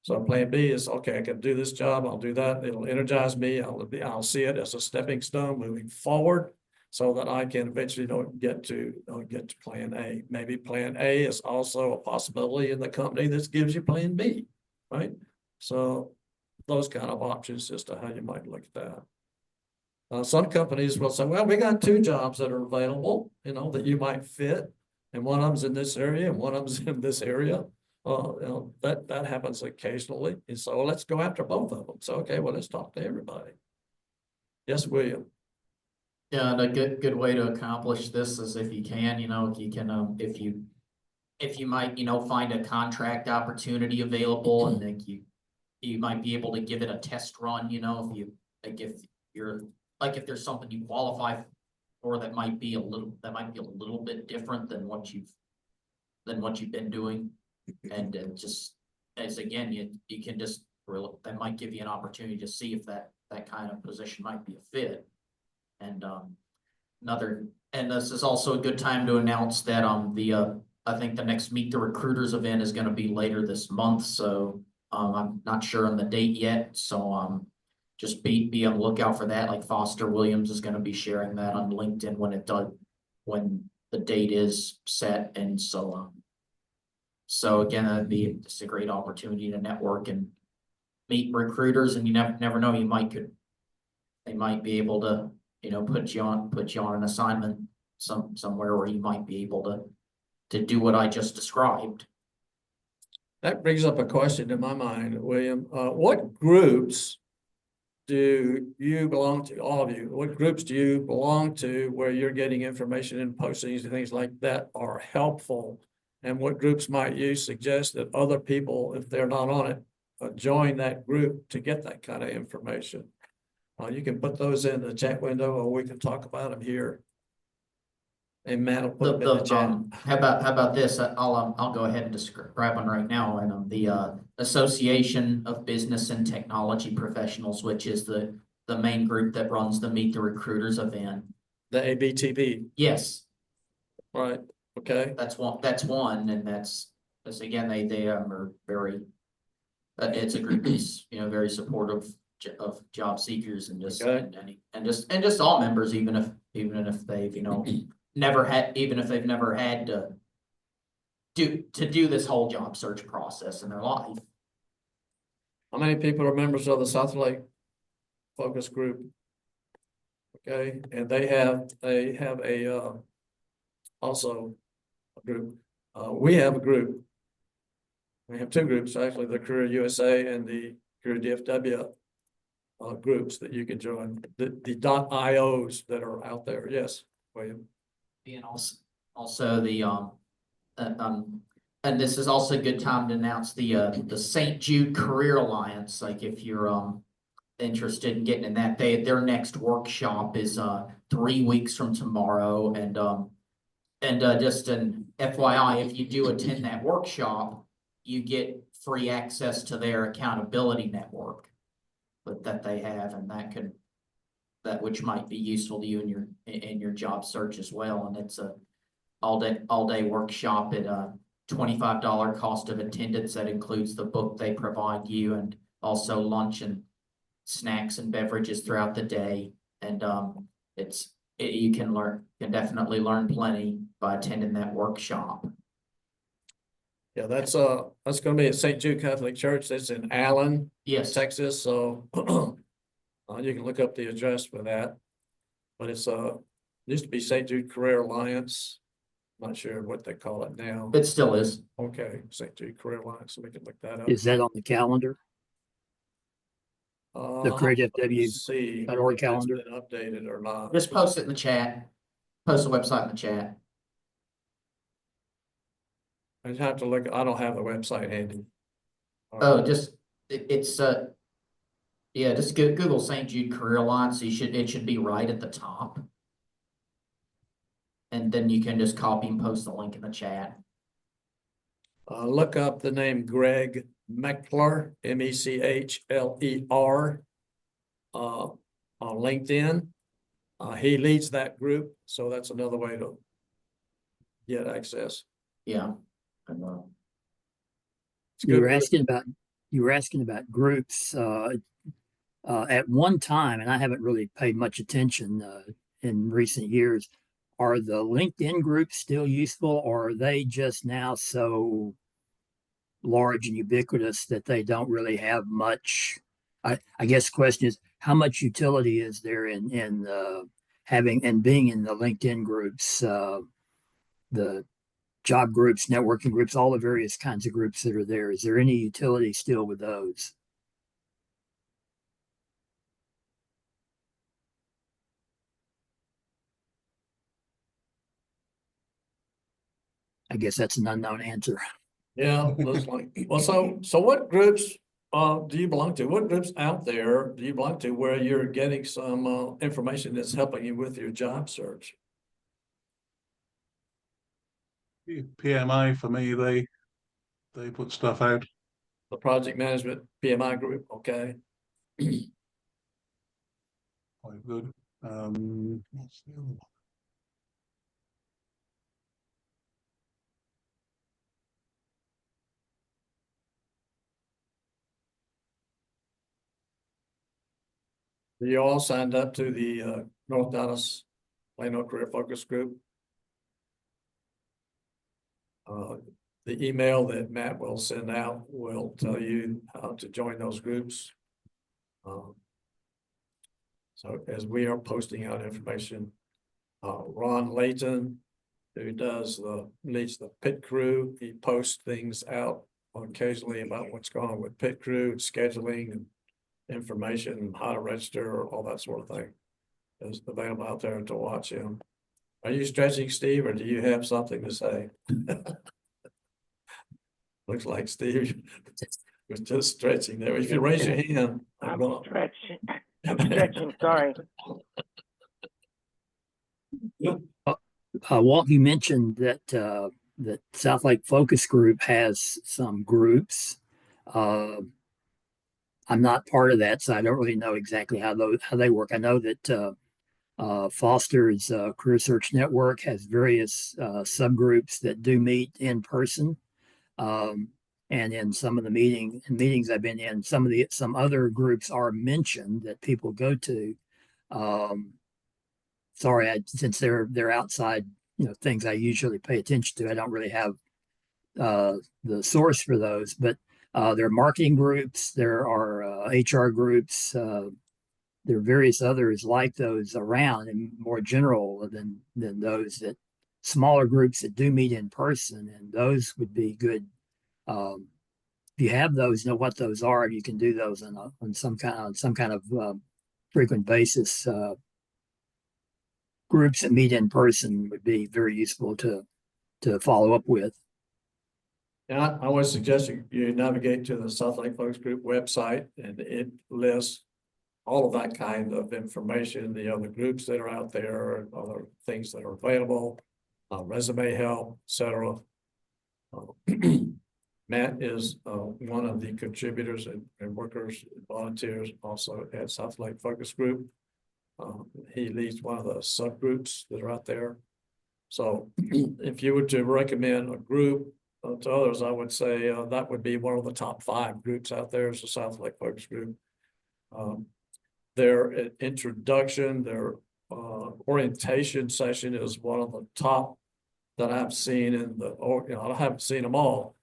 So plan B is, okay, I can do this job. I'll do that. It'll energize me. I'll see it as a stepping stone moving forward. so that I can eventually get to plan A. Maybe plan A is also a possibility in the company that gives you plan B, right? So those kind of options as to how you might look at that. Some companies will say, well, we got 2 jobs that are available, that you might fit. And one of them's in this area and one of them's in this area. That happens occasionally. And so let's go after both of them. So, okay, well, let's talk to everybody. Yes, William.
Yeah, and a good way to accomplish this is if you can, if you might, find a contract opportunity available and then you might be able to give it a test run, if there's something you qualify for that might be a little bit different than what you've been doing. And just as again, you can just that might give you an opportunity to see if that kind of position might be a fit. And this is also a good time to announce that I think the next Meet the Recruiters event is going to be later this month. So I'm not sure on the date yet. So just be on the lookout for that. Like Foster Williams is going to be sharing that on LinkedIn when the date is set. And so again, that'd be just a great opportunity to network and meet recruiters. And you never know, they might be able to, put you on an assignment somewhere where you might be able to do what I just described.
That brings up a question in my mind, William. What groups do you belong to, all of you? What groups do you belong to where you're getting information and postings and things like that are helpful? And what groups might you suggest that other people, if they're not on it, join that group to get that kind of information? You can put those in the chat window or we can talk about them here. And Matt will put them in the chat.
How about this? I'll go ahead and describe one right now. And the Association of Business and Technology Professionals, which is the main group that runs the Meet the Recruiters event.
The ABTV.
Yes.
Right. Okay.
That's one, and that's again they are very. It's a group that's very supportive of job seekers and just and just all members, even if they've never had to do this whole job search process in their life.
How many people are members of the South Lake Focus Group? Okay, and they have a also a group. We have a group. We have 2 groups actually: the Career USA and the Career DFW groups that you can join. The .ios that are out there. Yes, William.
And also the and this is also a good time to announce the St. Jude Career Alliance. Like if you're interested in getting in that, their next workshop is 3 weeks from tomorrow. And just an FYI, if you do attend that workshop, you get free access to their accountability network that they have, and which might be useful to you in your job search as well. And it's a all day workshop at a $25 cost of attendance. That includes the book they provide you and also lunch and snacks and beverages throughout the day. And you can definitely learn plenty by attending that workshop.
Yeah, that's going to be at St. Jude Catholic Church. That's in Allen,
yes,
Texas. So you can look up the address for that. But it's used to be St. Jude Career Alliance. Not sure what they call it now.
It still is.
Okay, St. Jude Career Alliance. So we can look that up.
Is that on the calendar? The CareerFW.org calendar?
Been updated or not?
Just post it in the chat. Post the website in the chat.
I'd have to look. I don't have the website handy.
Oh, just yeah, just Google St. Jude Career Alliance. It should be right at the top. And then you can just copy and post the link in the chat.
Look up the name Greg Meckler, Mechler, on LinkedIn. He leads that group, so that's another way to get access.
Yeah.
You were asking about groups at one time, and I haven't really paid much attention in recent years. Are the LinkedIn groups still useful, or are they just now so large and ubiquitous that they don't really have much? I guess the question is, how much utility is there in having and being in the LinkedIn groups, the job groups, networking groups, all the various kinds of groups that are there? Is there any utility still with those? I guess that's an unknown answer.
Yeah, looks like, well, so what groups, do you belong to? What groups out there do you belong to where you're getting some, information that's helping you with your job search?
PMI for me, they put stuff out.
The project management PMI group, okay?
Quite good. What's the other one?
You all signed up to the, North Dallas Plano Career Focus Group? The email that Matt will send out will tell you how to join those groups. So as we are posting out information, Ron Layton, who leads the pit crew, he posts things out occasionally about what's going on with pit crew, scheduling and information, how to register, all that sort of thing is available out there to watch him. Are you stretching, Steve, or do you have something to say? Looks like Steve was just stretching there. If you raise your hand,
I'm stretching. I'm stretching, sorry.
Walt, you mentioned that that South Lake Focus Group has some groups. I'm not part of that, so I don't really know exactly how they work. I know that Foster's Career Search Network has various subgroups that do meet in person. And in some of the meetings I've been in, some other groups are mentioned that people go to. Sorry, since they're outside, things I usually pay attention to, I don't really have the source for those. But there are marketing groups, there are HR groups, there are various others like those around, and more general than those, that smaller groups that do meet in person, and those would be good. If you have those, know what those are, you can do those on some kind of frequent basis. Groups that meet in person would be very useful to follow up with.
And I would suggest you navigate to the South Lake Focus Group website, and it lists all of that kind of information, the other groups that are out there, other things that are available, resume help, etc. Matt is one of the contributors and workers, volunteers also at South Lake Focus Group. He leads one of the subgroups that are out there. So if you were to recommend a group to others, I would say that would be one of the top 5 groups out there is the South Lake Focus Group. Their introduction, their orientation session is one of the top that I've seen in the, I haven't seen them all,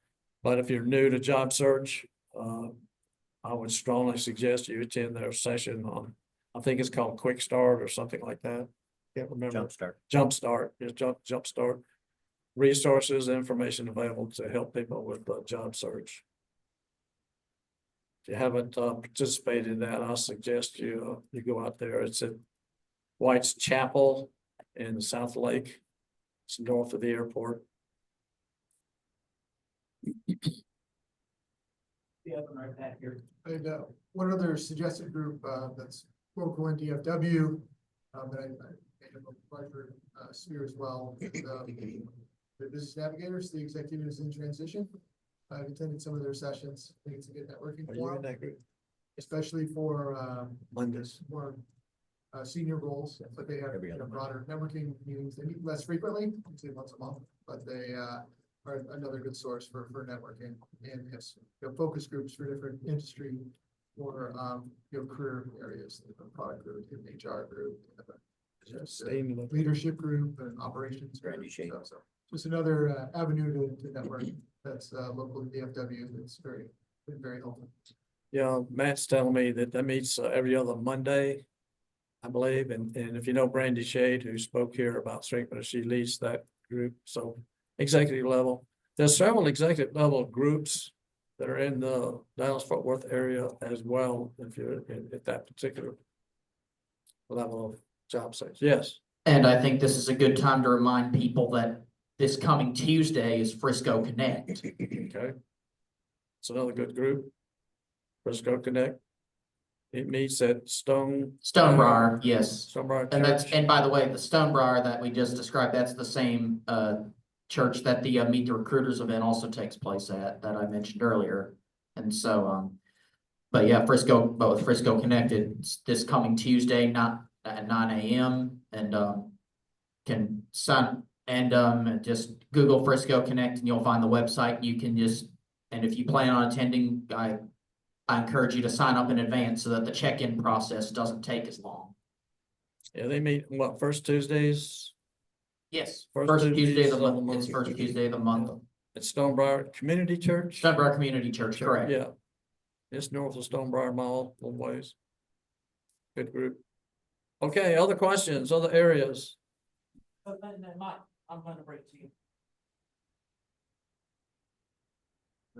but if you're new to job search, I would strongly suggest you attend their session on, I think it's called Quick Start or something like that. Can't remember. Jumpstart. It's Jumpstart. Resources, information available to help people with the job search. If you haven't participated in that, I'll suggest you go out there. It's at White's Chapel in South Lake. It's north of the airport.
Yeah, right back here.
And one other suggested group that's local in DFW that I have a pleasure sphere as well. The business navigators, the executives in transition. I've attended some of their sessions. I think it's a good networking
Are you in
forum,
that group?
especially for
Mondays.
more senior roles, but they have broader networking meetings. They meet less frequently, usually once a month, but they are another good source for networking, and have focus groups for different industry or career areas, the product group, HR group, leadership group and operations. Group, so just another avenue to network that's local to DFW. That's been very helpful.
Yeah, Matt's telling me that meets every other Monday, I believe, and if you know Brandy Shade, who spoke here about strength, she leads that group, so executive level. There's several executive level groups that are in the Dallas-Fort Worth area as well, if you're at that particular level of job search. Yes.
And I think this is a good time to remind people that this coming Tuesday is Frisco Connect.
Okay. It's another good group. Frisco Connect. It meets at
Stonebriar, yes.
Stonebriar
And
Church.
by the way, the Stonebriar that we just described, that's the same church that the Meet the Recruiters event also takes place at, that I mentioned earlier. And so, but yeah, but with Frisco Connected, it's this coming Tuesday, not at 9 a.m. and can sign and just Google Frisco Connect and you'll find the website. You can and if you plan on attending, I encourage you to sign up in advance so that the check-in process doesn't take as long.
Yeah, they meet first Tuesdays?
Yes,
First
first Tuesday
Tuesdays
of the
of the
month. It's
month.
first Tuesday of the month.
At Stonebriar Community Church?
Stonebriar Community Church, correct.
Yeah. It's north of Stonebriar Mall, a little ways. Good group. Okay, other questions, other areas?
Mike, I'm gonna bring it to you.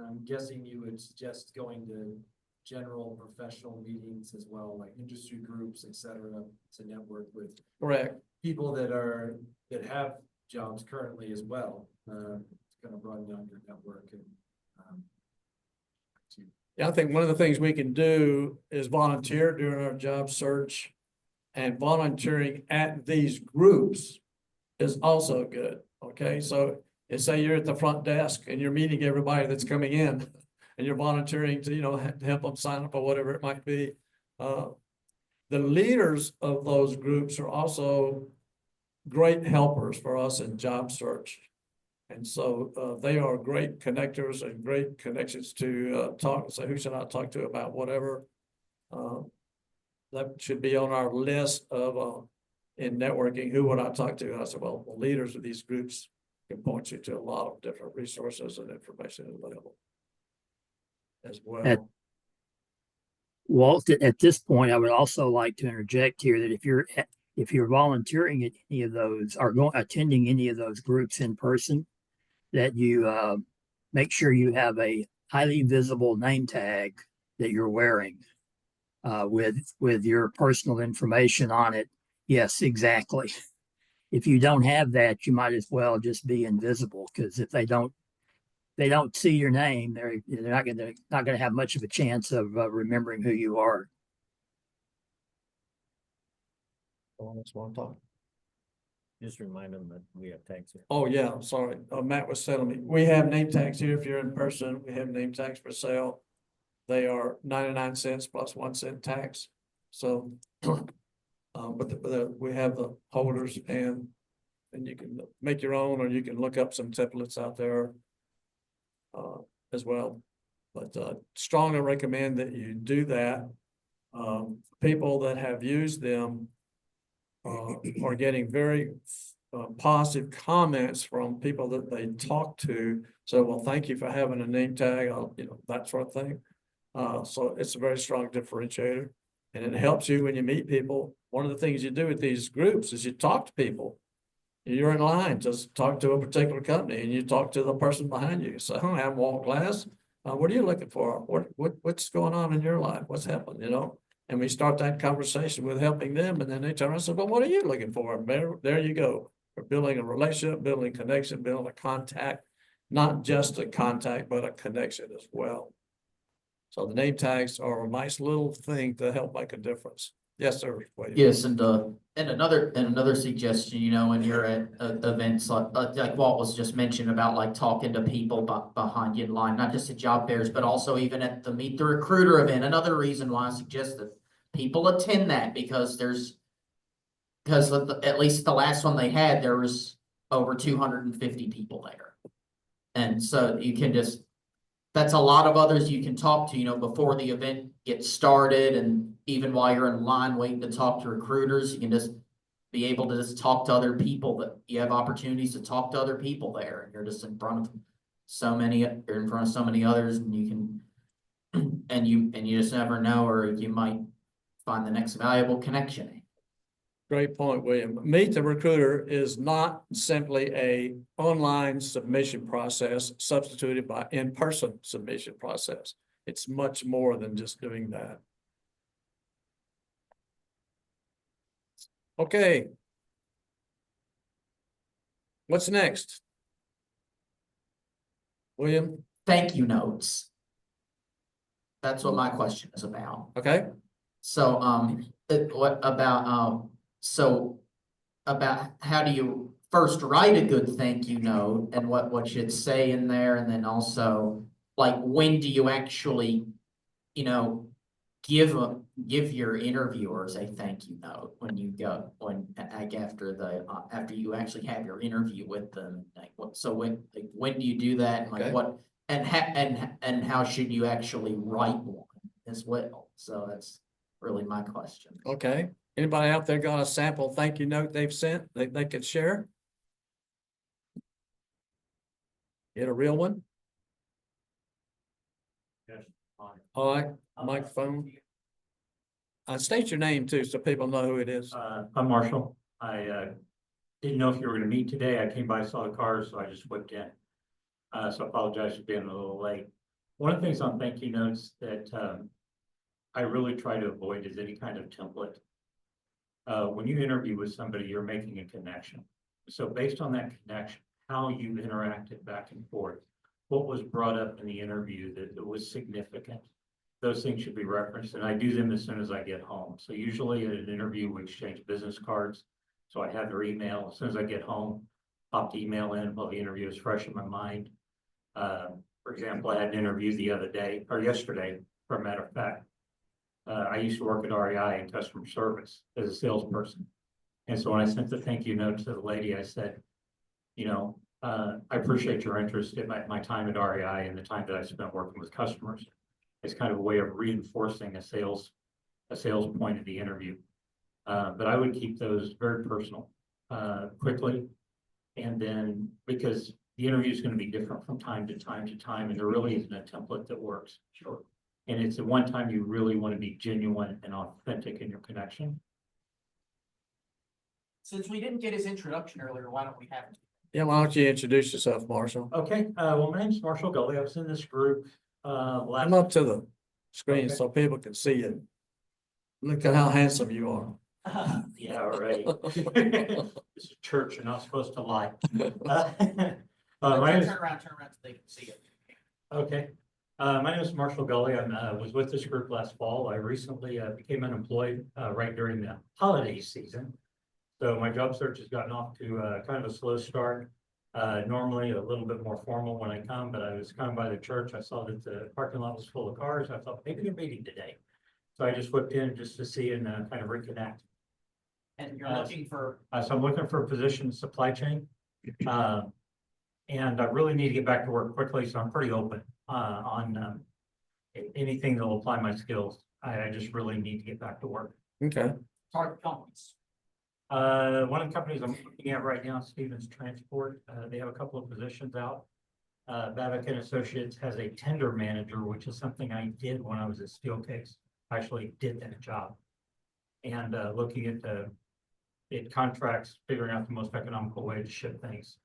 I'm guessing you would suggest going to general professional meetings as well, like industry groups, et cetera, to network with
Correct.
people that have jobs currently as well. To kind of broaden out your network and
Yeah, I think one of the things we can do is volunteer during our job search. And volunteering at these groups is also good, okay? So say you're at the front desk and you're meeting everybody that's coming in and you're volunteering to, help them sign up or whatever it might be. The leaders of those groups are also great helpers for us in job search. And so they are great connectors and great connections to say who should I talk to about whatever. That should be on our list of in networking, who would I talk to? And I said, well, the leaders of these groups can point you to a lot of different resources and information available as well.
Walt, at this point, I would also like to interject here that if you're volunteering at any of those or attending any of those groups in person, that you make sure you have a highly visible name tag that you're wearing with your personal information on it. Yes, exactly. If you don't have that, you might as well just be invisible, because if they don't see your name, they're not gonna have much of a chance of remembering who you are.
That's what I'm talking.
Just remind them that we have tags here.
Oh, yeah, I'm sorry. Matt was telling me, we have name tags here. If you're in person, we have name tags for sale. They are 99 cents plus 1 cent tax. So, but we have the holders and you can make your own, or you can look up some templates out there as well. But strongly recommend that you do that. People that have used them are getting very positive comments from people that they talk to. So, well, thank you for having a name tag, that sort of thing. So it's a very strong differentiator, and it helps you when you meet people. One of the things you do with these groups is you talk to people. You're in line, just talk to a particular company, and you talk to the person behind you. So, I'm Walt Glass. What are you looking for? What's going on in your life? What's happened, And we start that conversation with helping them, and then they turn around and say, well, what are you looking for? And there you go. We're building a relationship, building connection, building a contact, not just a contact, but a connection as well. So the name tags are a nice little thing to help make a difference. Yes, sir.
Yes, and another suggestion, when you're at events like Walt was just mentioning about like talking to people behind you in line, not just at job fairs, but also even at the Meet the Recruiter event. Another reason why I suggest that people attend that, because at least the last one they had, there was over 250 people there. And so you can that's a lot of others you can talk to, before the event gets started, and even while you're in line waiting to talk to recruiters, you can just be able to just talk to other people, that you have opportunities to talk to other people there, and you're just in front of you're in front of so many others, and you can, and you just never know, or you might find the next valuable connection.
Great point, William. Meet the Recruiter is not simply a online submission process substituted by in-person submission process. It's much more than just doing that. Okay. What's next? William?
Thank you notes. That's what my question is about.
Okay.
So, what about, so about how do you first write a good thank you note, and what should say in there, and then also, like, when do you actually, you know, give your interviewers a thank you note when you go, like, after you actually have your interview with them, like, when do you do that, and like
Okay.
what, and how should you actually write one as well? So that's really my question.
Okay. Anybody out there got a sample thank you note they've sent that they could share? Get a real one? All right, microphone. State your name too, so people know who it is.
I'm Marshall. I didn't know if you were gonna meet today. I came by, saw the cars, so I just whipped in. So I apologize for being a little late. One of the things on thank you notes that I really try to avoid is any kind of template. When you interview with somebody, you're making a connection. So based on that connection, how you interacted back and forth, what was brought up in the interview that was significant, those things should be referenced, and I do them as soon as I get home. So usually at an interview, we exchange business cards. So I have their email. As soon as I get home, pop the email in while the interview is fresh in my mind. For example, I had an interview the other day, or yesterday, for a matter of fact. I used to work at REI in customer service as a salesperson. And so when I sent the thank you note to the lady, I said, you know, I appreciate your interest in my time at REI and the time that I spent working with customers. It's kind of a way of reinforcing a sales point of the interview. But I would keep those very personal, quickly. And then, because the interview is going to be different from time to time to time, and there really isn't a template that works. Sure. And it's the one time you really want to be genuine and authentic in your connection.
Since we didn't get his introduction earlier, why don't we have it?
Yeah, why don't you introduce yourself, Marshall?
Okay, well, my name is Marshall Gully. I was in this group,
Come up to the screen
Okay.
so people can see you. Look at how handsome you are.
Yeah, right. This is church, you're not supposed to lie. My name is,
Turn around so they can see it.
okay. My name is Marshall Gully. I was with this group last fall. I recently became unemployed right during the holiday season. So my job search has gotten off to kind of a slow start. Normally a little bit more formal when I come, but I was coming by the church. I saw that the parking lot was full of cars. I thought maybe a meeting today. So I just whipped in just to see and kind of reconnect.
And you're looking for,
So I'm looking for a position in supply chain. And I really need to get back to work quickly, so I'm pretty open on anything that will apply my skills. I just really need to get back to work.
Okay.
target companies.
One of the companies I'm looking at right now, Stevens Transport, they have a couple of positions out. Babick and Associates has a tender manager, which is something I did when I was at Steelcase. I actually did that job. And looking at it contracts, figuring out the most economical way to ship things.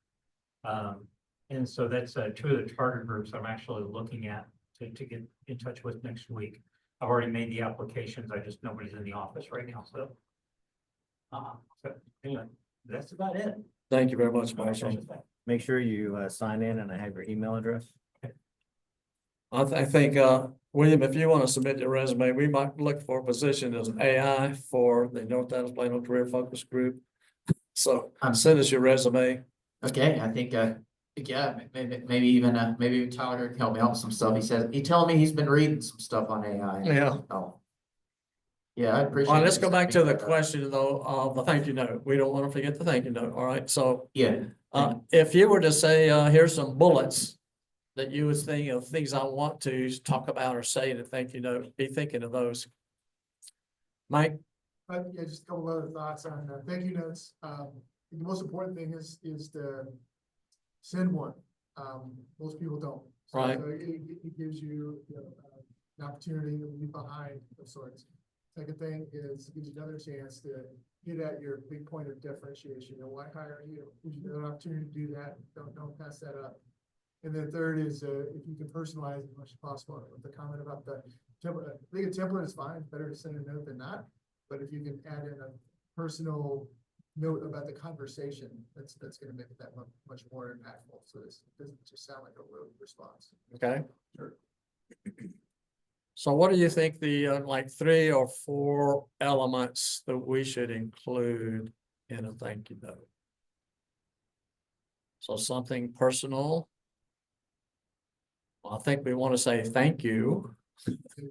And so that's two of the target groups I'm actually looking at to get in touch with next week. I've already made the applications. I just, nobody's in the office right now, so. So anyway, that's about it.
Thank you very much, Marshall.
Make sure you sign in and I have your email address.
I think, William, if you want to submit your resume, we might look for a position as an AI for the North Dallas Plano Career Focus Group. So send us your resume.
Okay, I think, yeah, maybe even Tyler can help me out with some stuff. He telling me he's been reading some stuff on AI.
Yeah.
Oh. Yeah, I appreciate.
All right, let's
you
go back to
sending
the
me that.
question though, of the thank you note. We don't want to forget the thank you note. All right, so
Yeah,
if you were to say, here's some bullets that you would think of things I want to talk about or say in a thank you note, be thinking of those. Mike?
Yeah, just a couple other thoughts on thank you notes. The most important thing is to send one. Most people don't.
Right.
So it gives you, an opportunity to leave behind of sorts. Second thing is gives you another chance to get at your big point of differentiation. Why hire you? Gives you another opportunity to do that. Don't pass that up. And then third is if you can personalize as much as possible with the comment about the template. I think a template is fine. It's better to send a note than not. But if you can add in a personal note about the conversation, that's going to make it that much more impactful. So this doesn't just sound like a rote response.
Okay. Sure. So what do you think the like 3 or 4 elements that we should include in a thank you note? So something personal. I think we want to say thank you,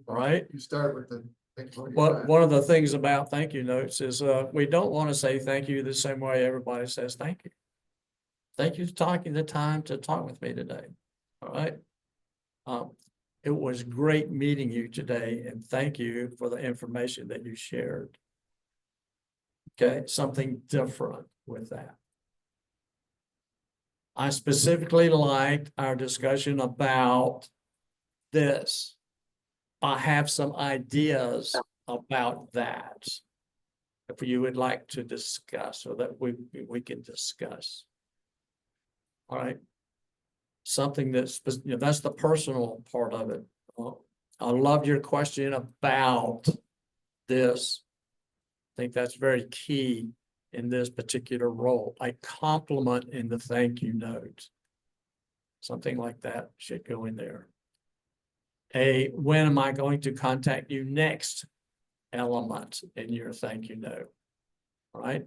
right?
You start with the thank you.
Well, one of the things about thank you notes is we don't want to say thank you the same way everybody says thank you. Thank you for taking the time to talk with me today. All right. It was great meeting you today, and thank you for the information that you shared. Okay, something different with that. I specifically liked our discussion about this. I have some ideas about that. If you would like to discuss, or that we can discuss. All right. Something that's, that's the personal part of it. I love your question about this. I think that's very key in this particular role. A compliment in the thank you note. Something like that should go in there. When am I going to contact you next element in your thank you note? All right.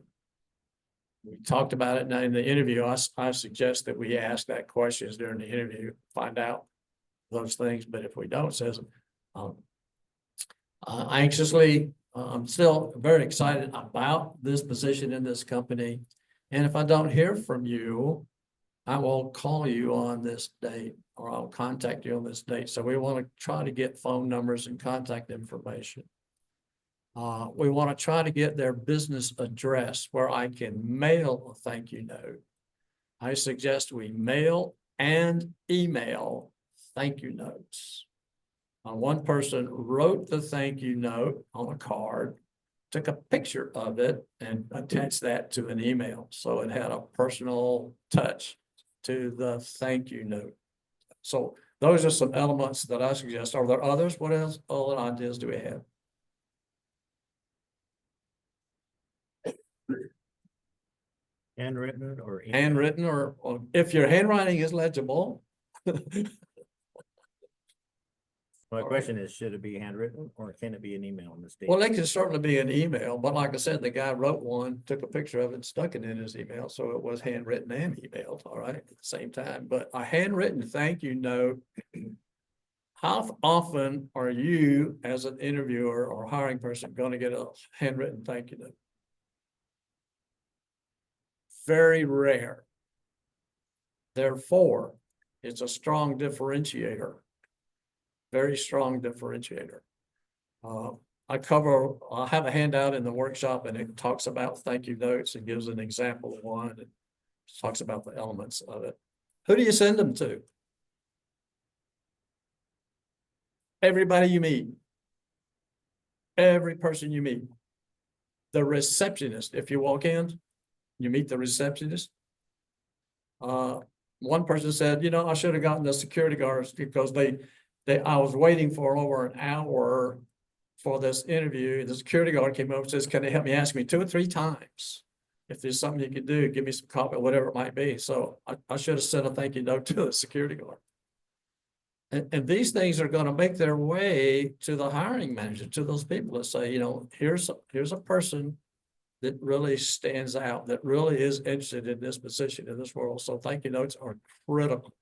We talked about it now in the interview. I suggest that we ask that questions during the interview, find out those things. But if we don't, says, I'm still very excited about this position in this company. And if I don't hear from you, I will call you on this date, or I'll contact you on this date. So we want to try to get phone numbers and contact information. We want to try to get their business address where I can mail a thank you note. I suggest we mail and email thank you notes. One person wrote the thank you note on a card, took a picture of it, and attached that to an email. So it had a personal touch to the thank you note. So those are some elements that I suggest. Are there others? What else? Other ideas do we have?
Handwritten or email?
Handwritten, or if your handwriting is legible.
My question is, should it be handwritten or can it be an email in this state?
Well, it can certainly be an email, but like I said, the guy wrote one, took a picture of it, stuck it in his email, so it was handwritten and emailed, all right, at the same time. But a handwritten thank you note, how often are you as an interviewer or hiring person going to get a handwritten thank you note? Very rare. Therefore, it's a strong differentiator. Very strong differentiator. I have a handout in the workshop, and it talks about thank you notes and gives an example of one and talks about the elements of it. Who do you send them to? Everybody you meet. Every person you meet. The receptionist, if you walk in, you meet the receptionist. One person said, I should have gotten the security guards because I was waiting for over an hour for this interview. The security guard came over and says, can they help me? Ask me 2 or 3 times. If there's something you can do, give me some coffee, whatever it might be. So I should have sent a thank you note to the security guard. And these things are going to make their way to the hiring manager, to those people that say, here's a person that really stands out, that really is interested in this position in this world. So thank you notes are critical.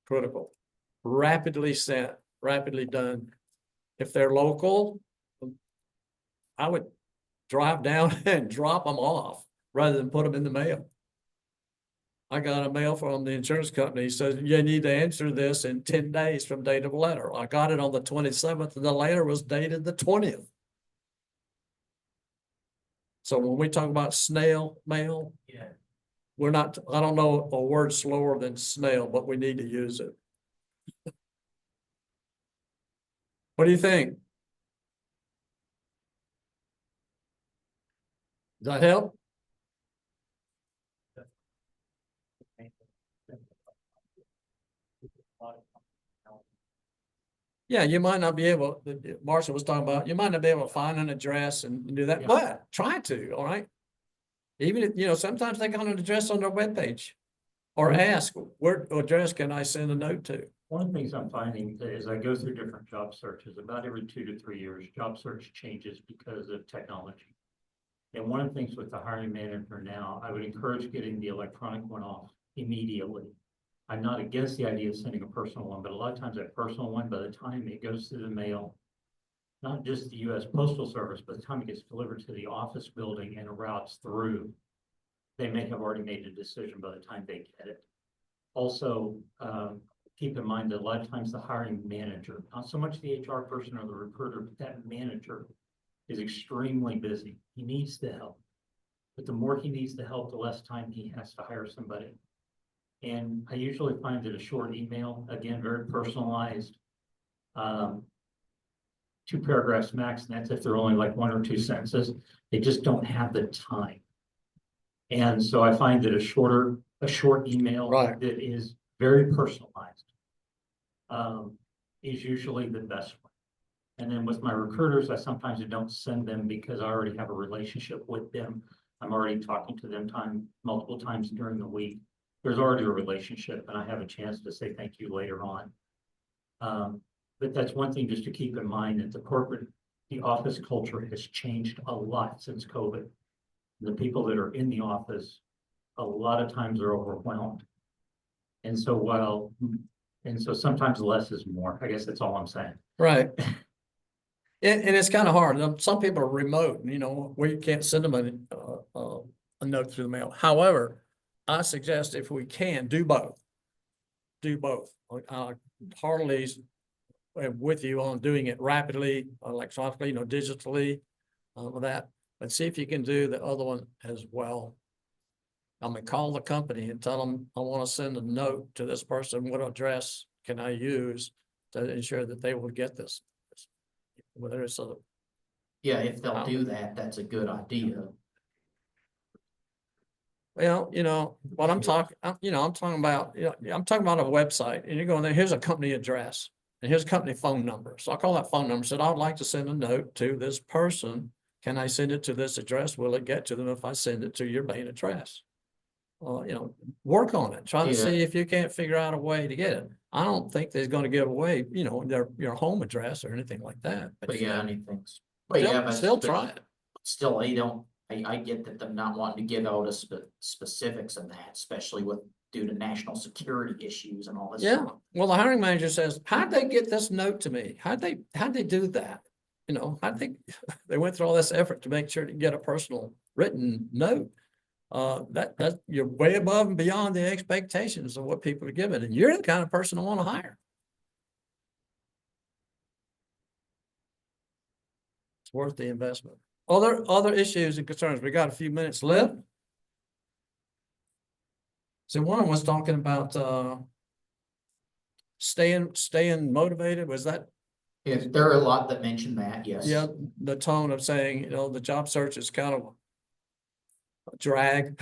Critical. Rapidly sent, rapidly done. If they're local, I would drive down and drop them off rather than put them in the mail. I got a mail from the insurance company. He says, you need to answer this in 10 days from date of letter. I got it on the 27th, and the letter was dated the 20th. So when we talk about snail mail,
Yeah.
we're not, I don't know a word slower than snail, but we need to use it. What do you think? Does that help? Yeah, you might not be able, Marcia was talking about, you might not be able to find an address and do that,
Yeah.
but try to, all right? Even if, you know, sometimes they got an address on their webpage. Or
Right.
ask, where address can I send a note to?
One of the things I'm finding is I go through different job searches, about every 2 to 3 years, job search changes because of technology. And one of the things with the hiring manager now, I would encourage getting the electronic one off immediately. I'm not against the idea of sending a personal one, but a lot of times that personal one, by the time it goes through the mail, not just the US Postal Service, by the time it gets delivered to the office building and routes through, they may have already made a decision by the time they get it. Also, keep in mind that a lot of times the hiring manager, not so much the HR person or the recruiter, but that manager is extremely busy. He needs the help. But the more he needs the help, the less time he has to hire somebody. And I usually find that a short email, again, very personalized, 2 paragraphs max, and that's if they're only like 1 or 2 sentences. They just don't have the time. And so I find that a short email
Right.
that is very personalized is usually the best one. And then with my recruiters, I sometimes don't send them because I already have a relationship with them. I'm already talking to them multiple times during the week. There's already a relationship and I have a chance to say thank you later on. But that's one thing just to keep in mind, that the office culture has changed a lot since COVID. The people that are in the office, a lot of times are overwhelmed. And so sometimes less is more. I guess that's all I'm saying.
Right. And it's kind of hard. Some people are remote, you know, where you can't send them a note through the mail. However, I suggest if we can, do both. Do both. Harley's with you on doing it rapidly, electronically, you know, digitally, with that. But see if you can do the other one as well. I'm gonna call the company and tell them I want to send a note to this person. What address can I use to ensure that they will get this? Whether it's a,
Yeah, if they'll do that, that's a good idea.
well, you know, what I'm talking, I'm talking about, I'm talking about a website and you're going there, here's a company address and here's a company phone number. So I call that phone number, said, I'd like to send a note to this person. Can I send it to this address? Will it get to them if I send it to your main address? You know, work on it. Try to
Yeah.
see if you can't figure out a way to get it. I don't think they're going to give away, you know, your home address or anything like that.
But yeah, anything's, but yeah, but
Still try it.
still, I get that them not wanting to give out a specifics of that, especially due to national security issues and all this.
Yeah,
stuff.
well, the hiring manager says, how'd they get this note to me? How'd they do that? You know, I think they went through all this effort to make sure to get a personal written note. That you're way above and beyond the expectations of what people are given, and you're the kind of person I want to hire. It's worth the investment. Other issues and concerns. We got a few minutes left. So one of them was talking about staying motivated. Was that?
If there are a lot that mention that, yes.
Yeah, the tone of saying, you know, the job search is kind of a drag.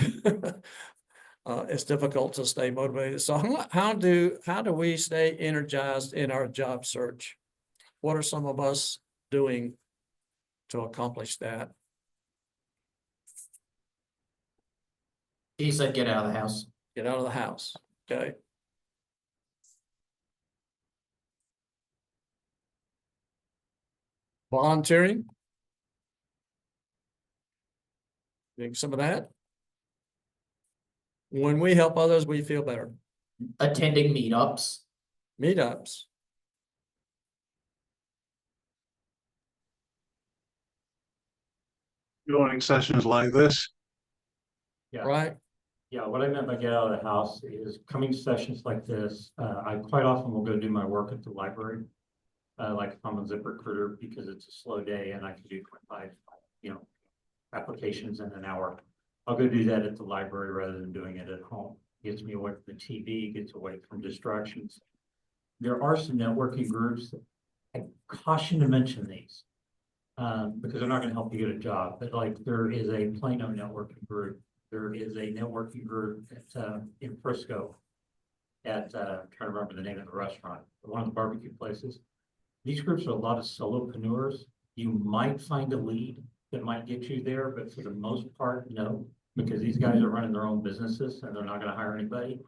It's difficult to stay motivated. So how do we stay energized in our job search? What are some of us doing to accomplish that?
He said, get out of the house.
Get out of the house. Okay. Volunteering. Doing some of that. When we help others, we feel better.
Attending meetups.
Meetups.
Joining sessions like this.
Yeah.
Right.
Yeah, what I meant by get out of the house is coming to sessions like this. I quite often will go do my work at the library. Like if I'm a ZipRecruiter, because it's a slow day and I can do 25, applications in an hour. I'll go do that at the library rather than doing it at home. Gets me away from the TV, gets away from distractions. There are some networking groups. I caution to mention these. Because they're not gonna help you get a job, but like there is a Plano networking group. There is a networking group at, in Frisco. At, I'm trying to remember the name of the restaurant, one of the barbecue places. These groups are a lot of solopreneurs. You might find a lead that might get you there, but for the most part, no, because these guys are running their own businesses and they're not gonna hire anybody.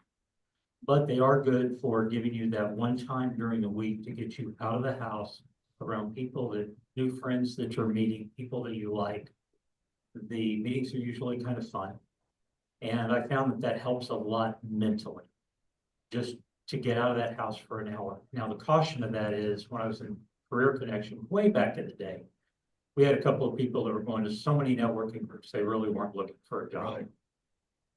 But they are good for giving you that one time during the week to get you out of the house around people that, new friends that you're meeting, people that you like. The meetings are usually kind of fun. And I found that that helps a lot mentally, just to get out of that house for an hour. Now, the caution of that is when I was in Career Connection way back in the day, we had a couple of people that were going to so many networking groups, they really weren't looking for a job.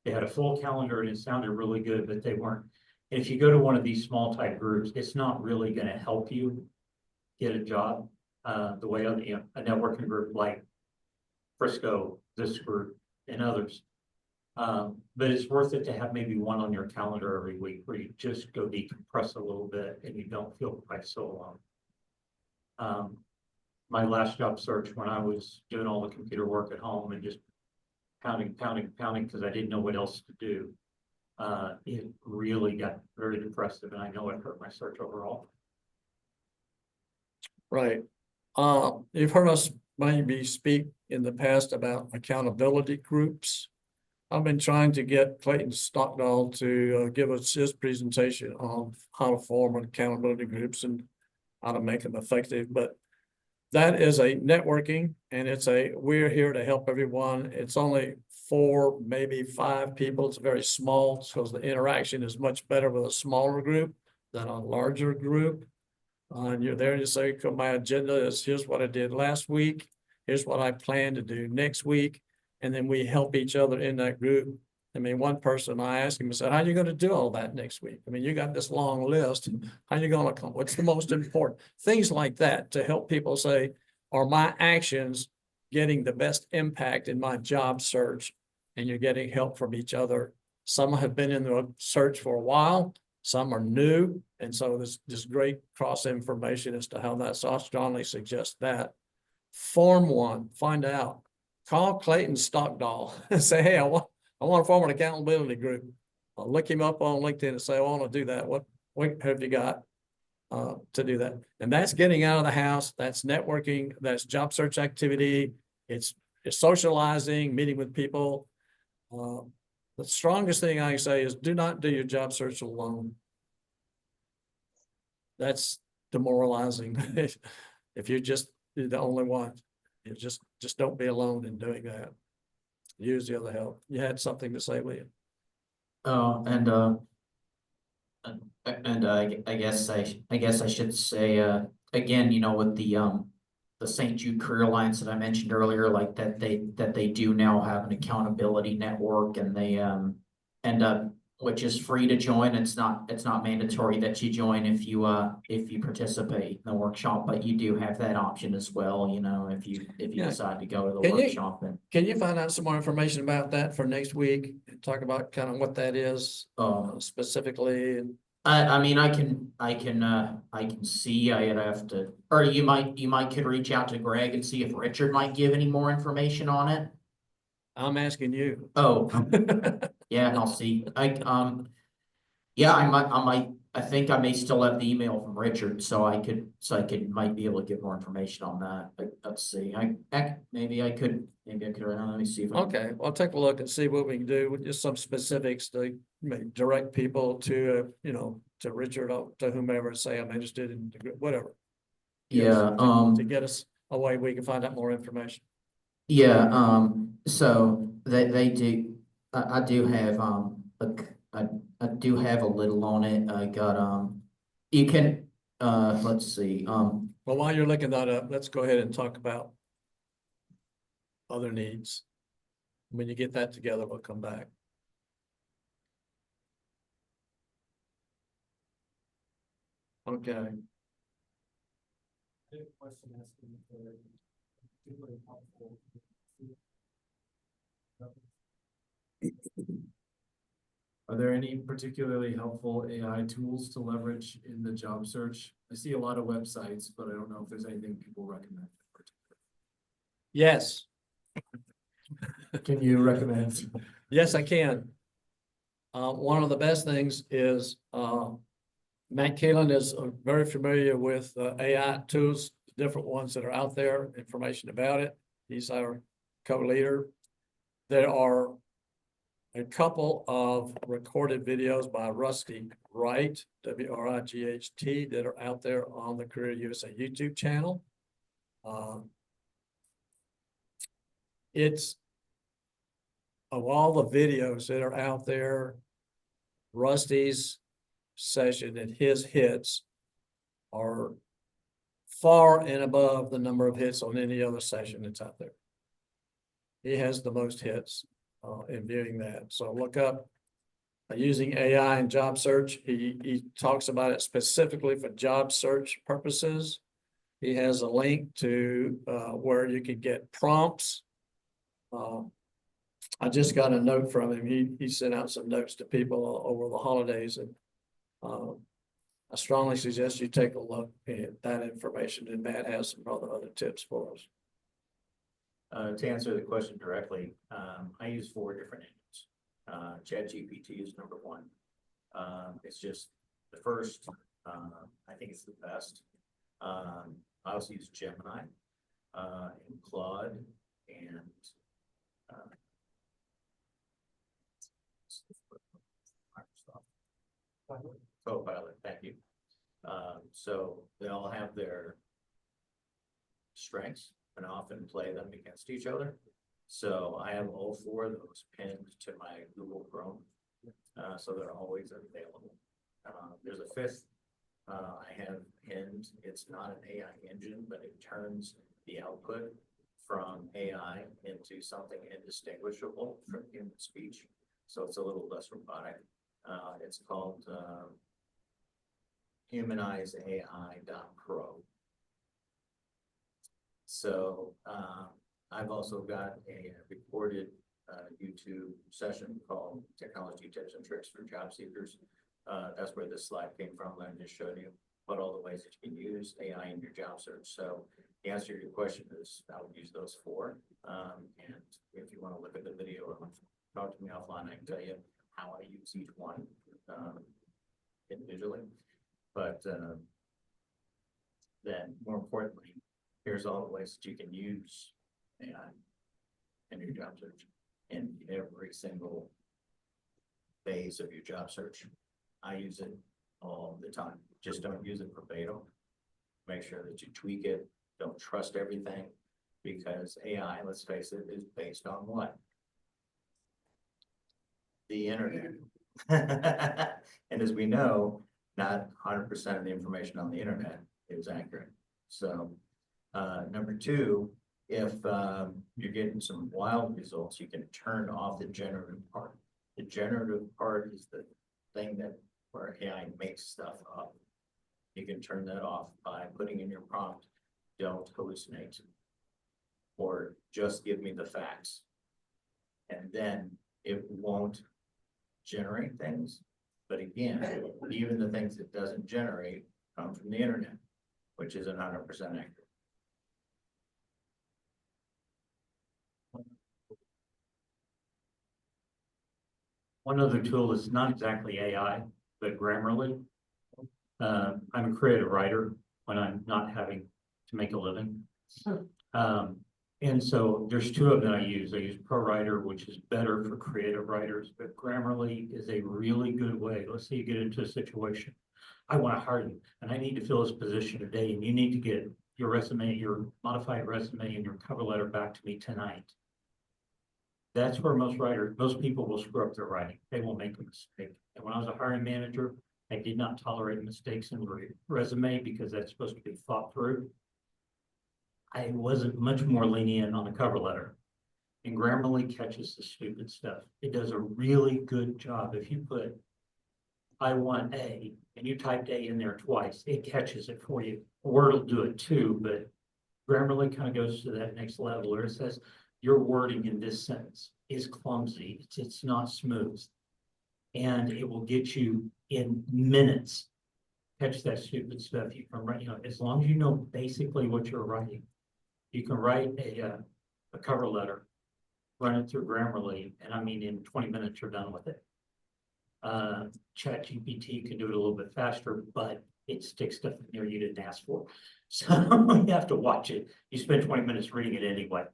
They had a full calendar and it sounded really good, but they weren't. And if you go to one of these small type groups, it's not really going to help you get a job the way a networking group like Frisco, this group, and others. But it's worth it to have maybe one on your calendar every week where you just go decompress a little bit and you don't feel quite so alone. My last job search when I was doing all the computer work at home and just pounding because I didn't know what else to do. It really got very depressive and I know it hurt my search overall.
Right. You've heard us maybe speak in the past about accountability groups. I've been trying to get Clayton Stockdale to give us his presentation on how to form accountability groups and how to make them effective. But that is a networking and we're here to help everyone. It's only 4, maybe 5 people. It's very small because the interaction is much better with a smaller group than a larger group. And you're there and you say, my agenda is here's what I did last week. Here's what I plan to do next week. And then we help each other in that group. I mean, one person, I asked him, I said, how are you going to do all that next week? I mean, you got this long list. How are you going to come? What's the most important? Things like that to help people say, are my actions getting the best impact in my job search? And you're getting help from each other. Some have been in the search for a while. Some are new. And so there's this great cross information as to how that. So I strongly suggest that. Form one, find out. Call Clayton Stockdale and say, hey, I want to form an accountability group. I'll look him up on LinkedIn and say, I want to do that. What have you got to do that? And that's getting out of the house. That's networking. That's job search activity. It's socializing, meeting with people. The strongest thing I can say is do not do your job search alone. That's demoralizing. If you're the only one, you just don't be alone in doing that. Use the other help. You had something to say, William?
I guess I should say again, you know, with the St. Jude Career Alliance that I mentioned earlier, like that they do now have an accountability network, and they which is free to join. It's not mandatory that you join if you participate in the workshop, but you do have that option as well, you know, if you decide to go to the workshop.
Can you find out some more information about that for next week and talk about kind of what that is specifically?
I mean, I can see. I'd have to, or you might could reach out to Greg and see if Richard might give any more information on it.
I'm asking you.
Oh, yeah, I'll see. Yeah, I think I may still have the email from Richard, so I might be able to get more information on that. But let's see. Maybe I could. Let me see if
Okay, I'll take a look and see what we can do with just some specifics to direct people to, to Richard or to whomever and say, I'm interested in whatever.
Yeah.
To get us a way we can find out more information.
Yeah. So they do. I do have I do have a little on it. I got you can let's see.
Well, while you're looking that up, let's go ahead and talk about other needs. When you get that together, we'll come back. Okay.
Are there any particularly helpful AI tools to leverage in the job search? I see a lot of websites, but I don't know if there's anything people recommend.
Yes,
Can you recommend?
yes, I can. One of the best things is, Matt Keelan is very familiar with AI tools, different ones that are out there, information about it. He's our co-leader. There are a couple of recorded videos by Rusty Wright, W-R-I-G-H-T, that are out there on the Career USA YouTube channel. It's of all the videos that are out there, Rusty's session and his hits are far and above the number of hits on any other session that's out there. He has the most hits in viewing that. So look up using AI in job search. He talks about it specifically for job search purposes. He has a link to where you can get prompts. I just got a note from him. He sent out some notes to people over the holidays, and I strongly suggest you take a look at that information, and Matt has some other tips for us.
To answer the question directly, I use 4 different engines. ChatGPT is number 1. It's just the first, I think it's the best. I also use Gemini, and Claude, and Copilot, thank you. So they all have their strengths and often play them against each other. So I have all 4 of those pinned to my Google Chrome. So they're always available. There's a 5th I have pinned. It's not an AI engine, but it turns the output from AI into something indistinguishable from human speech. So it's a little less robotic. It's called humanizeai.pro. So I've also got a recorded YouTube session called Technology Tips and Tricks for Job Seekers. That's where this slide came from. I just showed you about all the ways that you can use AI in your job search. So the answer to your question is I would use those 4. And if you want to look at the video or talk to me offline, I can tell you how I use each one individually. But then more importantly, here's all the ways that you can use AI in your job search in every single phase of your job search. I use it all the time. Just don't use it verbatim. Make sure that you tweak it. Don't trust everything, because AI, let's face it, is based on what? The internet. And as we know, not 100% of the information on the internet is accurate. So number 2, if you're getting some wild results, you can turn off the generative part. The generative part is the thing that where AI makes stuff up. You can turn that off by putting in your prompt, don't hallucinate, or just give me the facts. And then it won't generate things. But again, even the things it doesn't generate come from the internet, which isn't 100% accurate.
One other tool is not exactly AI, but Grammarly. I'm a creative writer when I'm not having to make a living. And so there's 2 of them I use. I use ProWriter, which is better for creative writers, but Grammarly is a really good way. Let's say you get into a situation. I want to hire you and I need to fill this position today, and you need to get your resume, your modified resume and your cover letter back to me tonight. That's where most people will screw up their writing. They will make a mistake. And when I was a hiring manager, I did not tolerate mistakes in the resume because that's supposed to be thought through. I wasn't much more lenient on the cover letter. And Grammarly catches the stupid stuff. It does a really good job. If you put, I want A, and you typed A in there twice, it catches it for you. Word will do it too, but Grammarly kind of goes to that next level where it says, your wording in this sentence is clumsy. It's not smooth. And it will get you in minutes. Catch that stupid stuff you can write, as long as you know basically what you're writing. You can write a cover letter, run it through Grammarly, and I mean, in 20 minutes, you're done with it. ChatGPT can do it a little bit faster, but it sticks stuff in there you didn't ask for. So you have to watch it. You spend 20 minutes reading it anyway.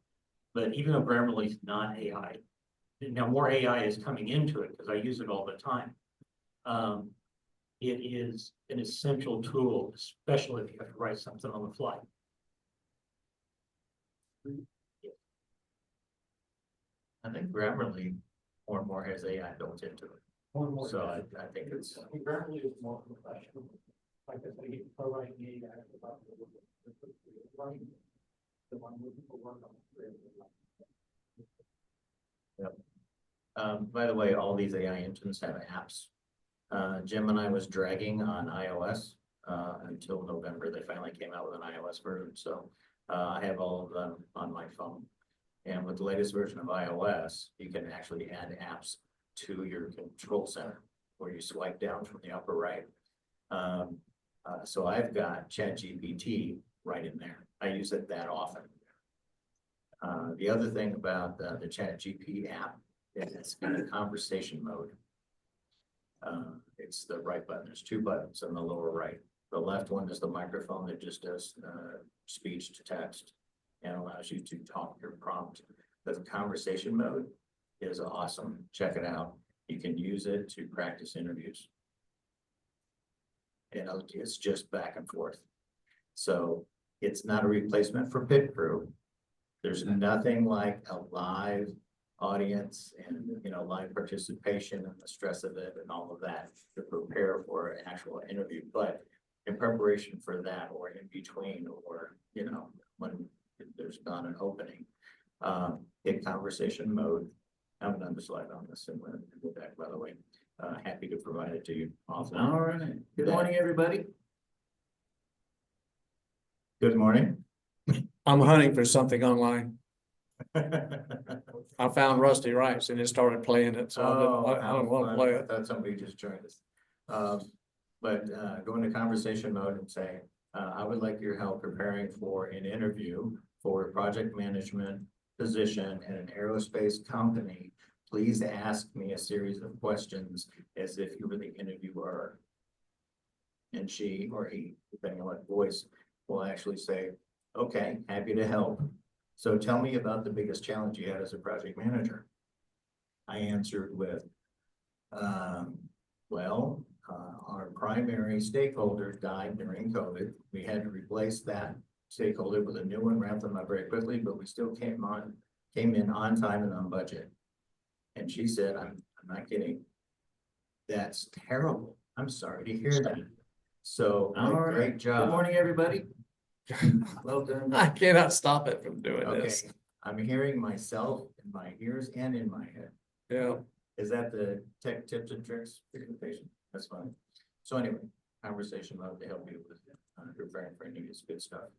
But even though Grammarly is not AI, now more AI is coming into it because I use it all the time. It is an essential tool, especially if you have to write something on the fly.
I think Grammarly more and more has AI built into it. So I think it's.
Grammarly is more professional. Like I say, co-writing AI about the one where people work on it.
Yep. By the way, all these AI engines have apps. Gemini was dragging on iOS until November. They finally came out with an iOS version. So I have all of them on my phone. And with the latest version of iOS, you can actually add apps to your control center where you swipe down from the upper right. So I've got ChatGPT right in there. I use it that often. The other thing about the ChatGPT app is it's in a conversation mode. It's the right button. There's two buttons on the lower right. The left one is the microphone that just does speech to text and allows you to talk your prompt. The conversation mode is awesome. Check it out. You can use it to practice interviews. And it's just back and forth. So it's not a replacement for pit crew. There's nothing like a live audience and live participation and the stress of it and all of that to prepare for an actual interview. But in preparation for that, or in between, or when there's not an opening, in conversation mode. I have another slide on this and we'll go back, by the way. Happy to provide it to you offline. All right. Good morning, everybody. Good morning.
I'm hunting for something online. I found Rusty Rice and it started playing it, so I don't want to play it.
I thought somebody just joined us. But go into conversation mode and say, I would like your help preparing for an interview for a project management position at an aerospace company. Please ask me a series of questions as if you were the interviewer. And she or he, depending on what voice, will actually say, okay, happy to help. So tell me about the biggest challenge you had as a project manager. I answered with, our primary stakeholder died during COVID. We had to replace that stakeholder with a new one, wrap them up very quickly, but we still came in on time and on budget. And she said, I'm not kidding. That's terrible. I'm sorry to hear that. So great job. Good morning, everybody. Well done.
I cannot stop it from doing
Okay,
this.
I'm hearing myself in my ears and in my head.
Yeah.
Is that the tech tips and tricks presentation? That's fine. So anyway, conversation mode to help you with preparing for interviews. Good stuff.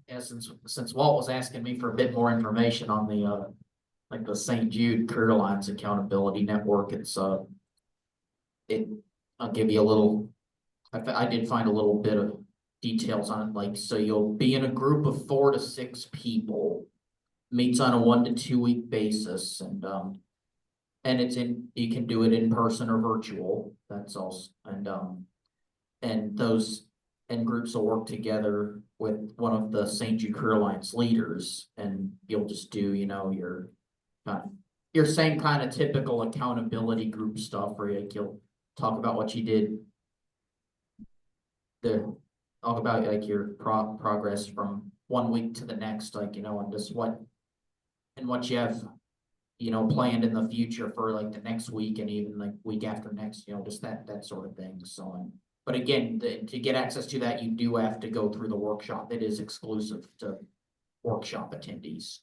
Yeah, since Walt was asking me for a bit more information on the like the St. Jude Career Alliance Accountability Network, I'll give you a little. I did find a little bit of details on it. Like, so you'll be in a group of 4 to 6 people, meets on a 1 to 2 week basis, and you can do it in person or virtual. That's also, and those groups will work together with one of the St. Jude Career Alliance leaders, and you'll just do, your same kind of typical accountability group stuff where you'll talk about what you did, talk about like your progress from 1 week to the next, and just what you have, planned in the future for like the next week and even like week after next, just that sort of thing. So, but again, to get access to that, you do have to go through the workshop. It is exclusive to workshop attendees.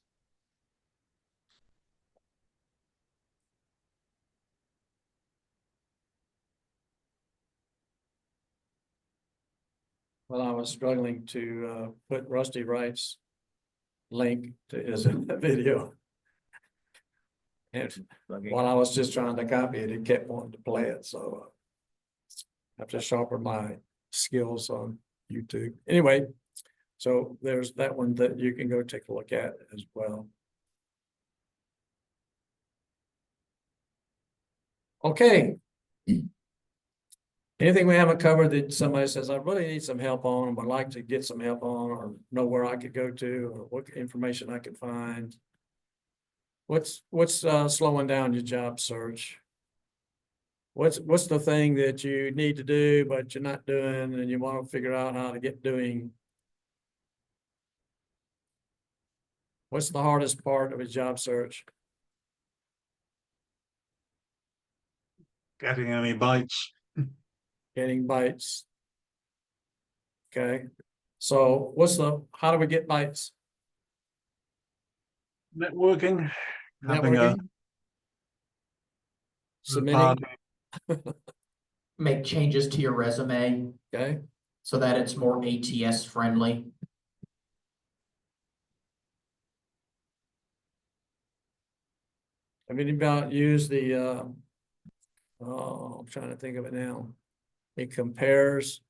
Well, I was struggling to put Rusty Wright's link to his video. And while I was just trying to copy it, it kept wanting to play it, so I have to sharpen my skills on YouTube. Anyway, so there's that one that you can go take a look at as well. Okay. Anything we haven't covered that somebody says, I really need some help on, and would like to get some help on, or know where I could go to, or what information I could find? What's slowing down your job search? What's the thing that you need to do, but you're not doing, and you want to figure out how to get doing? What's the hardest part of a job search?
Getting any bites?
Getting bites. Okay, so how do we get bites?
Networking? Having a
Networking? Submitting?
Make changes to your resume
Okay,
so that it's more ATS friendly.
have anybody used the, I'm trying to think of it now. It compares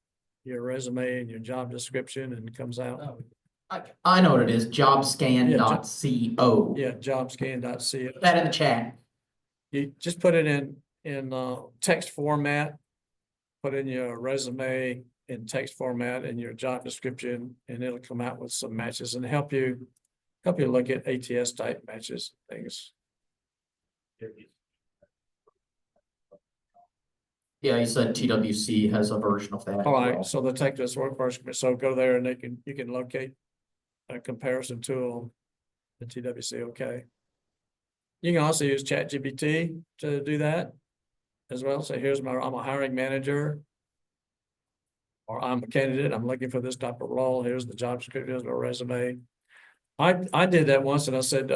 your resume and your job description and comes out.
I know what it is, jobscan.co.
Yeah, jobscan.co.
Put that in the chat.
You just put it in text format, put in your resume in text format and your job description, and it'll come out with some matches and help you look at ATS type matches, things.
Yeah, he said TWC has a version of that as
All right,
well.
so the Texas Workforce Commission, so go there and you can locate a comparison tool, the TWC, okay. You can also use ChatGPT to do that as well. So I'm a hiring manager, or I'm a candidate, I'm looking for this type of role. Here's the job description, here's my resume. I did that once, and I said,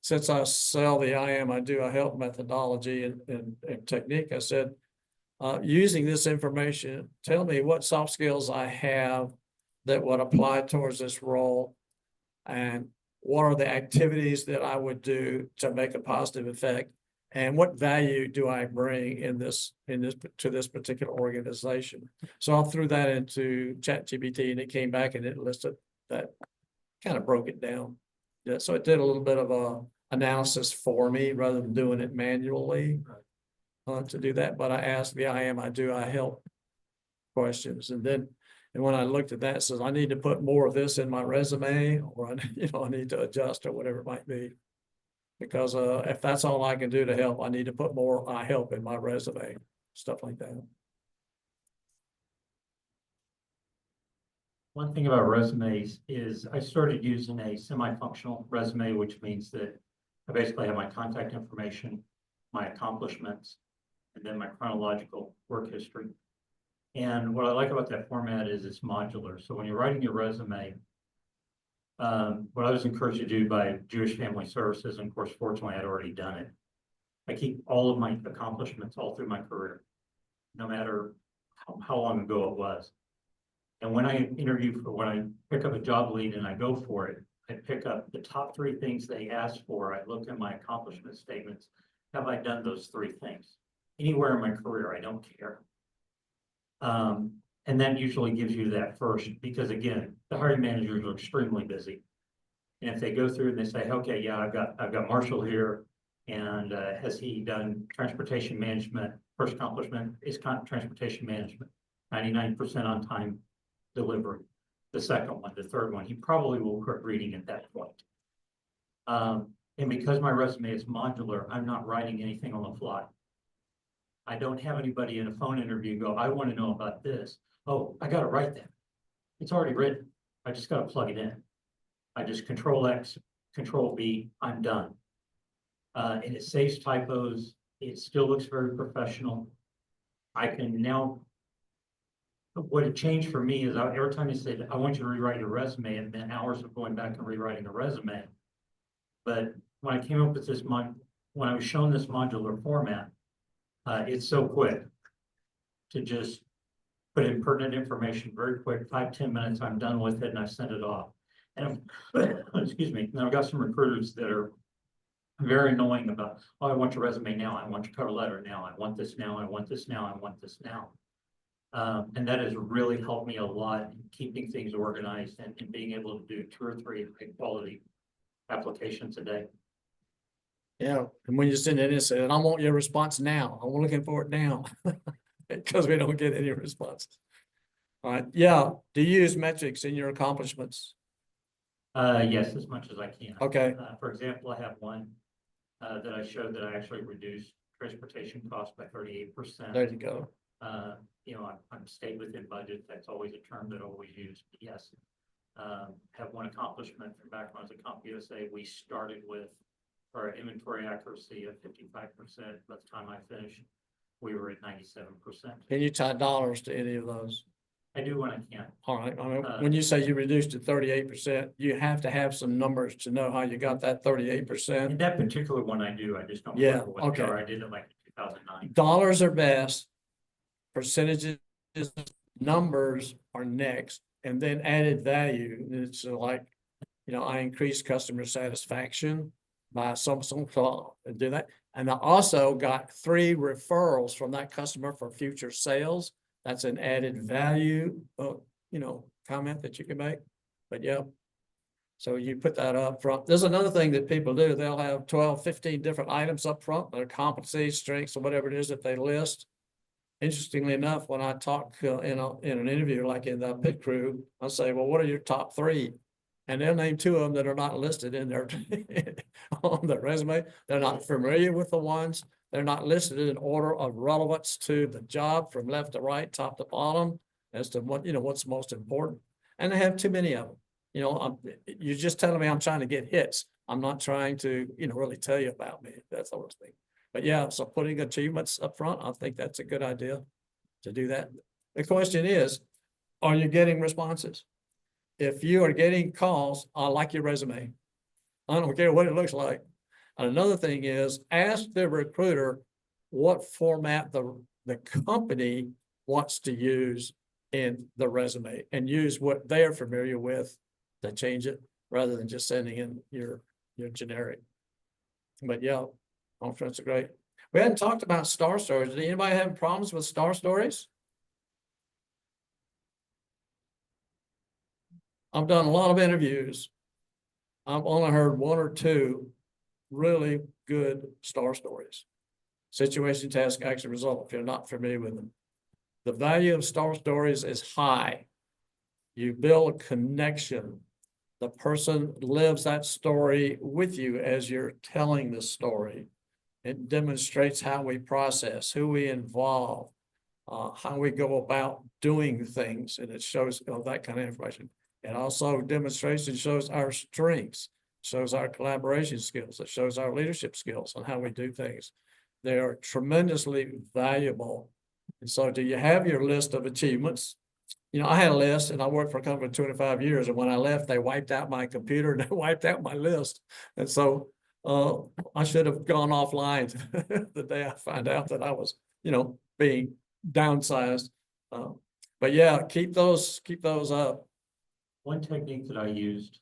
since I sell the I do a help methodology and technique, I said, using this information, tell me what soft skills I have that would apply towards this role, and what are the activities that I would do to make a positive effect, and what value do I bring to this particular organization. So I threw that into ChatGPT, and it came back and it listed that, kind of broke it down. Yeah, so it did a little bit of a analysis for me rather than doing it manually to do that. But I asked the I help questions, and when I looked at that, it says I need to put more of this in my resume, or I need to adjust, or whatever it might be. Because if that's all I can do to help, I need to put more I help in my resume, stuff like that.
One thing about resumes is I started using a semi-functional resume, which means that I basically have my contact information, my accomplishments, and then my chronological work history. And what I like about that format is it's modular. So when you're writing your resume, what I was encouraged to do by Jewish Family Services, and of course, fortunately, I'd already done it. I keep all of my accomplishments all through my career, no matter how long ago it was. And when I when I pick up a job lead and I go for it, I pick up the top 3 things they asked for. I look at my accomplishment statements. Have I done those 3 things? Anywhere in my career, I don't care. And that usually gives you that first, because again, the hiring managers are extremely busy. And if they go through and they say, okay, yeah, I've got Marshall here, and has he done transportation management? First accomplishment is transportation management, 99% on time delivery. The second one, the third one, he probably will quit reading at that point. And because my resume is modular, I'm not writing anything on the fly. I don't have anybody in a phone interview go, I want to know about this. Oh, I got to write that. It's already written. I just got to plug it in. I just Control X, Control V, I'm done. And it saves typos. It still looks very professional. I can now, what it changed for me is every time you said, I want you to rewrite your resume, it meant hours of going back and rewriting a resume. But when I came up with this, when I was shown this modular format, it's so quick to just put in pertinent information very quick, 5-10 minutes, I'm done with it and I send it off. And, excuse me, and I've got some recruiters that are very annoying about, oh, I want your resume now, I want your cover letter now, I want this now, I want this now, I want this now. And that has really helped me a lot in keeping things organized and being able to do 2 or 3 high quality applications a day.
Yeah, and when you send it in, say, and I want your response now, I'm looking for it now. Because we don't get any responses. All right, yeah, do you use metrics in your accomplishments?
Yes, as much as I can.
Okay,
For example, I have one that I showed that I actually reduced transportation costs by 38%.
there you go.
You know, I'm stayed within budget. That's always a term that I always use. But yes, have one accomplishment from back when I was at CompUSA. We started with our inventory accuracy of 55%. By the time I finished, we were at 97%.
Can you tie dollars to any of those?
I do when I can.
All right, I mean, when you say you reduced to 38%, you have to have some numbers to know how you got that 38%.
In that particular one, I do. I just don't
Yeah,
remember what they
okay.
are. I did it like 2009.
Dollars are best, percentages, numbers are next, and then added value. It's like, you know, I increased customer satisfaction by some thought and do that. And I also got 3 referrals from that customer for future sales. That's an added value, you know, comment that you can make. But yeah, so you put that up front. There's another thing that people do. They'll have 12, 15 different items up front, their competencies, strengths, or whatever it is that they list. Interestingly enough, when I talk in an interview, like in the pit crew, I'll say, well, what are your top 3? And they'll name 2 of them that are not listed in their on the resume. They're not familiar with the ones. They're not listed in order of relevance to the job from left to right, top to bottom, as to what, you know, what's most important. And they have too many of them. You know, you're just telling me I'm trying to get hits. I'm not trying to, you know, really tell you about me. That's the worst thing. But yeah, so putting achievements up front, I think that's a good idea to do that. The question is, are you getting responses? If you are getting calls, I like your resume. I don't care what it looks like. And another thing is, ask the recruiter what format the company wants to use in the resume, and use what they're familiar with to change it, rather than just sending in your generic. But yeah, conference are great. We hadn't talked about star stories. Did anybody have problems with star stories? I've done a lot of interviews. I've only heard 1 or 2 really good star stories. Situation, task, action, result, if you're not familiar with them. The value of star stories is high. You build a connection. The person lives that story with you as you're telling the story. It demonstrates how we process, who we involve, how we go about doing things, and it shows, you know, that kind of information. It also demonstrates and shows our strengths, shows our collaboration skills, it shows our leadership skills and how we do things. They are tremendously valuable. And so, do you have your list of achievements? You know, I had a list, and I worked for a company for 25 years, and when I left, they wiped out my computer and they wiped out my list. And so I should have gone offline the day I found out that I was, you know, being downsized. But yeah, keep those up.
One technique that I used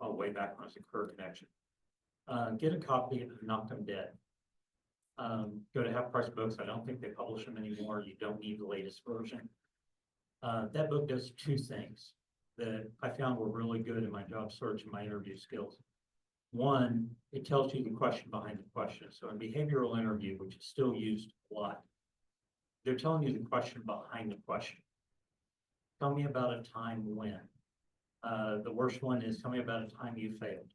way back when I was a Career Connection, get a copy of Knock 'Em Dead. Go to Half Price Books. I don't think they publish them anymore. You don't need the latest version. That book does 2 things that I found were really good in my job search and my interview skills. One, it tells you the question behind the question. So in behavioral interview, which is still used a lot, they're telling you the question behind the question. Tell me about a time when. The worst one is, tell me about a time you failed.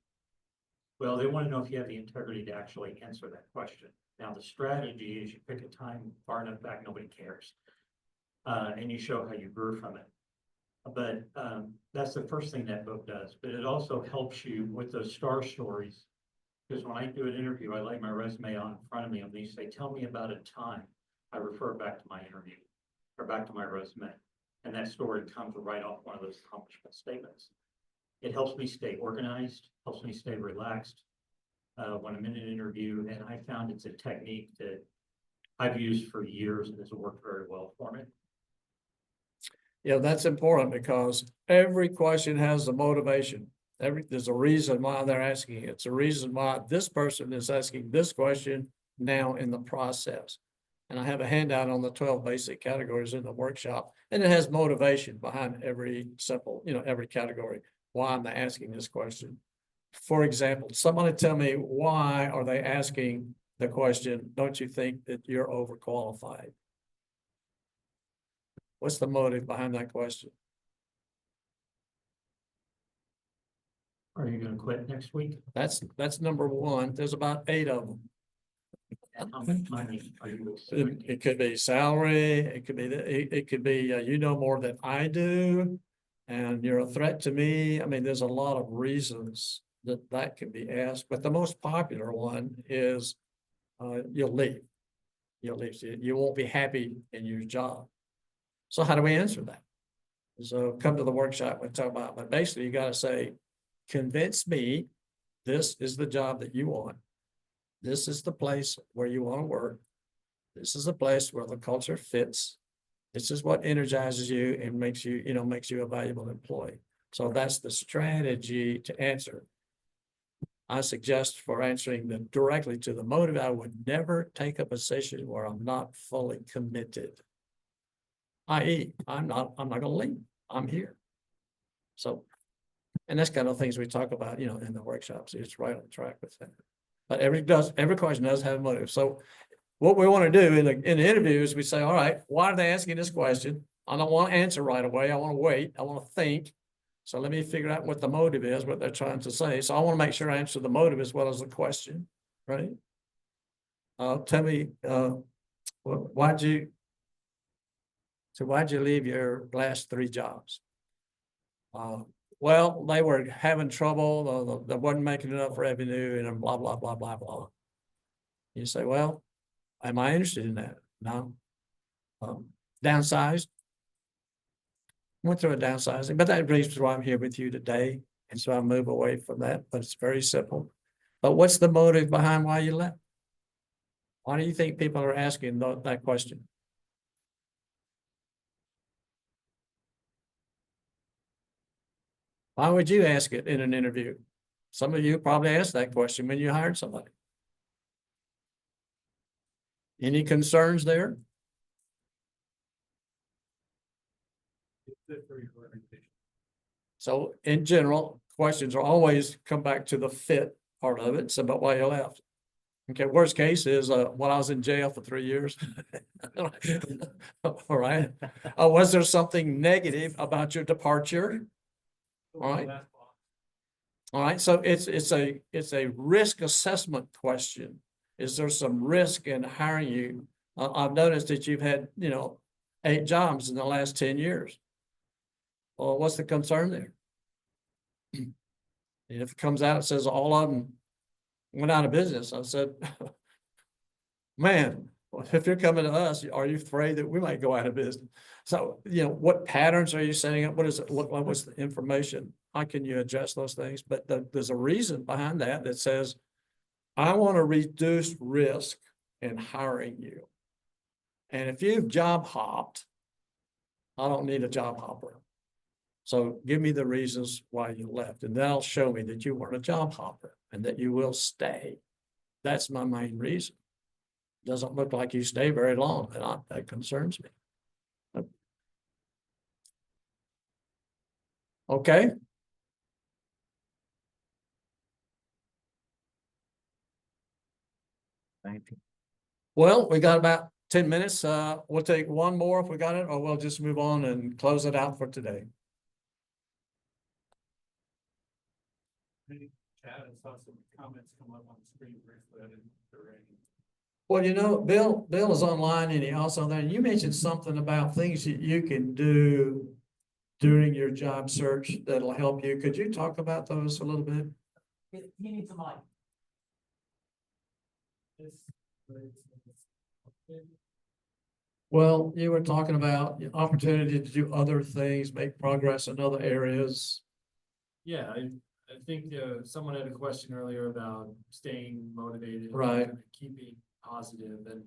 Well, they want to know if you have the integrity to actually answer that question. Now, the strategy is you pick a time far enough back, nobody cares. And you show how you grew from it. But that's the first thing that book does. But it also helps you with those star stories. Because when I do an interview, I lay my resume on in front of me and they say, tell me about a time. I refer back to my interview or back to my resume. And that story comes right off one of those accomplishment statements. It helps me stay organized, helps me stay relaxed when I'm in an interview. And I found it's a technique that I've used for years and has worked very well for me.
That's important because every question has a motivation. There's a reason why they're asking it. It's a reason why this person is asking this question now in the process. And I have a handout on the 12 basic categories in the workshop, and it has motivation behind every simple, every category. Why am I asking this question? For example, somebody tell me, why are they asking the question, don't you think that you're overqualified? What's the motive behind that question?
Are you gonna quit next week?
That's number one. There's about 8 of them.
How much money are you
It,
expecting?
it could be salary, it could be, it could be, you know more than I do, and you're a threat to me. I mean, there's a lot of reasons that can be asked, but the most popular one is, you'll leave. You'll leave. You won't be happy in your job. So how do we answer that? So come to the workshop and talk about, but basically you gotta say, convince me this is the job that you want. This is the place where you want to work. This is a place where the culture fits. This is what energizes you and makes you, makes you a valuable employee. So that's the strategy to answer. I suggest for answering them directly to the motive, I would never take a position where I'm not fully committed. i.e., I'm not gonna leave. I'm here. So, and that's kind of things we talk about, in the workshops. It's right on track with that. But every question does have a motive. So what we want to do in the interview is we say, all right, why are they asking this question? I don't want to answer right away. I want to wait. I want to think. So let me figure out what the motive is, what they're trying to say. So I want to make sure I answer the motive as well as the question, right? Tell me, why'd you leave your last 3 jobs? Well, they were having trouble. They wasn't making enough revenue and blah, blah, blah, blah, blah. You say, well, am I interested in that? No. Downsized. Went through a downsizing, but that brings me why I'm here with you today. And so I move away from that, but it's very simple. But what's the motive behind why you left? Why do you think people are asking that question? Why would you ask it in an interview? Some of you probably asked that question when you hired somebody. Any concerns there? So in general, questions are always come back to the fit part of it. It's about why you left. Okay, worst case is when I was in jail for 3 years. All right. Was there something negative about your departure? All right. All right. So it's a risk assessment question. Is there some risk in hiring you? I've noticed that you've had, 8 jobs in the last 10 years. Well, what's the concern there? If it comes out and says all of them went out of business, I said, man, if you're coming to us, are you afraid that we might go out of business? So, what patterns are you setting up? What does it look like? What's the information? How can you adjust those things? But there's a reason behind that says, I want to reduce risk in hiring you. And if you've job hopped, I don't need a job hopper. So give me the reasons why you left, and that'll show me that you weren't a job hopper and that you will stay. That's my main reason. Doesn't look like you stay very long, and that concerns me. Okay.
Thank you.
Well, we got about 10 minutes. We'll take one more if we got it, or we'll just move on and close it out for today.
Chad, I saw some comments come up on the screen briefly. I didn't hear any.
Well, Bill is online and he also there. You mentioned something about things that you can do during your job search that'll help you. Could you talk about those a little bit?
He needs a mic.
Well, you were talking about the opportunity to do other things, make progress in other areas.
Yeah, I think someone had a question earlier about staying motivated.
Right.
And keeping positive, and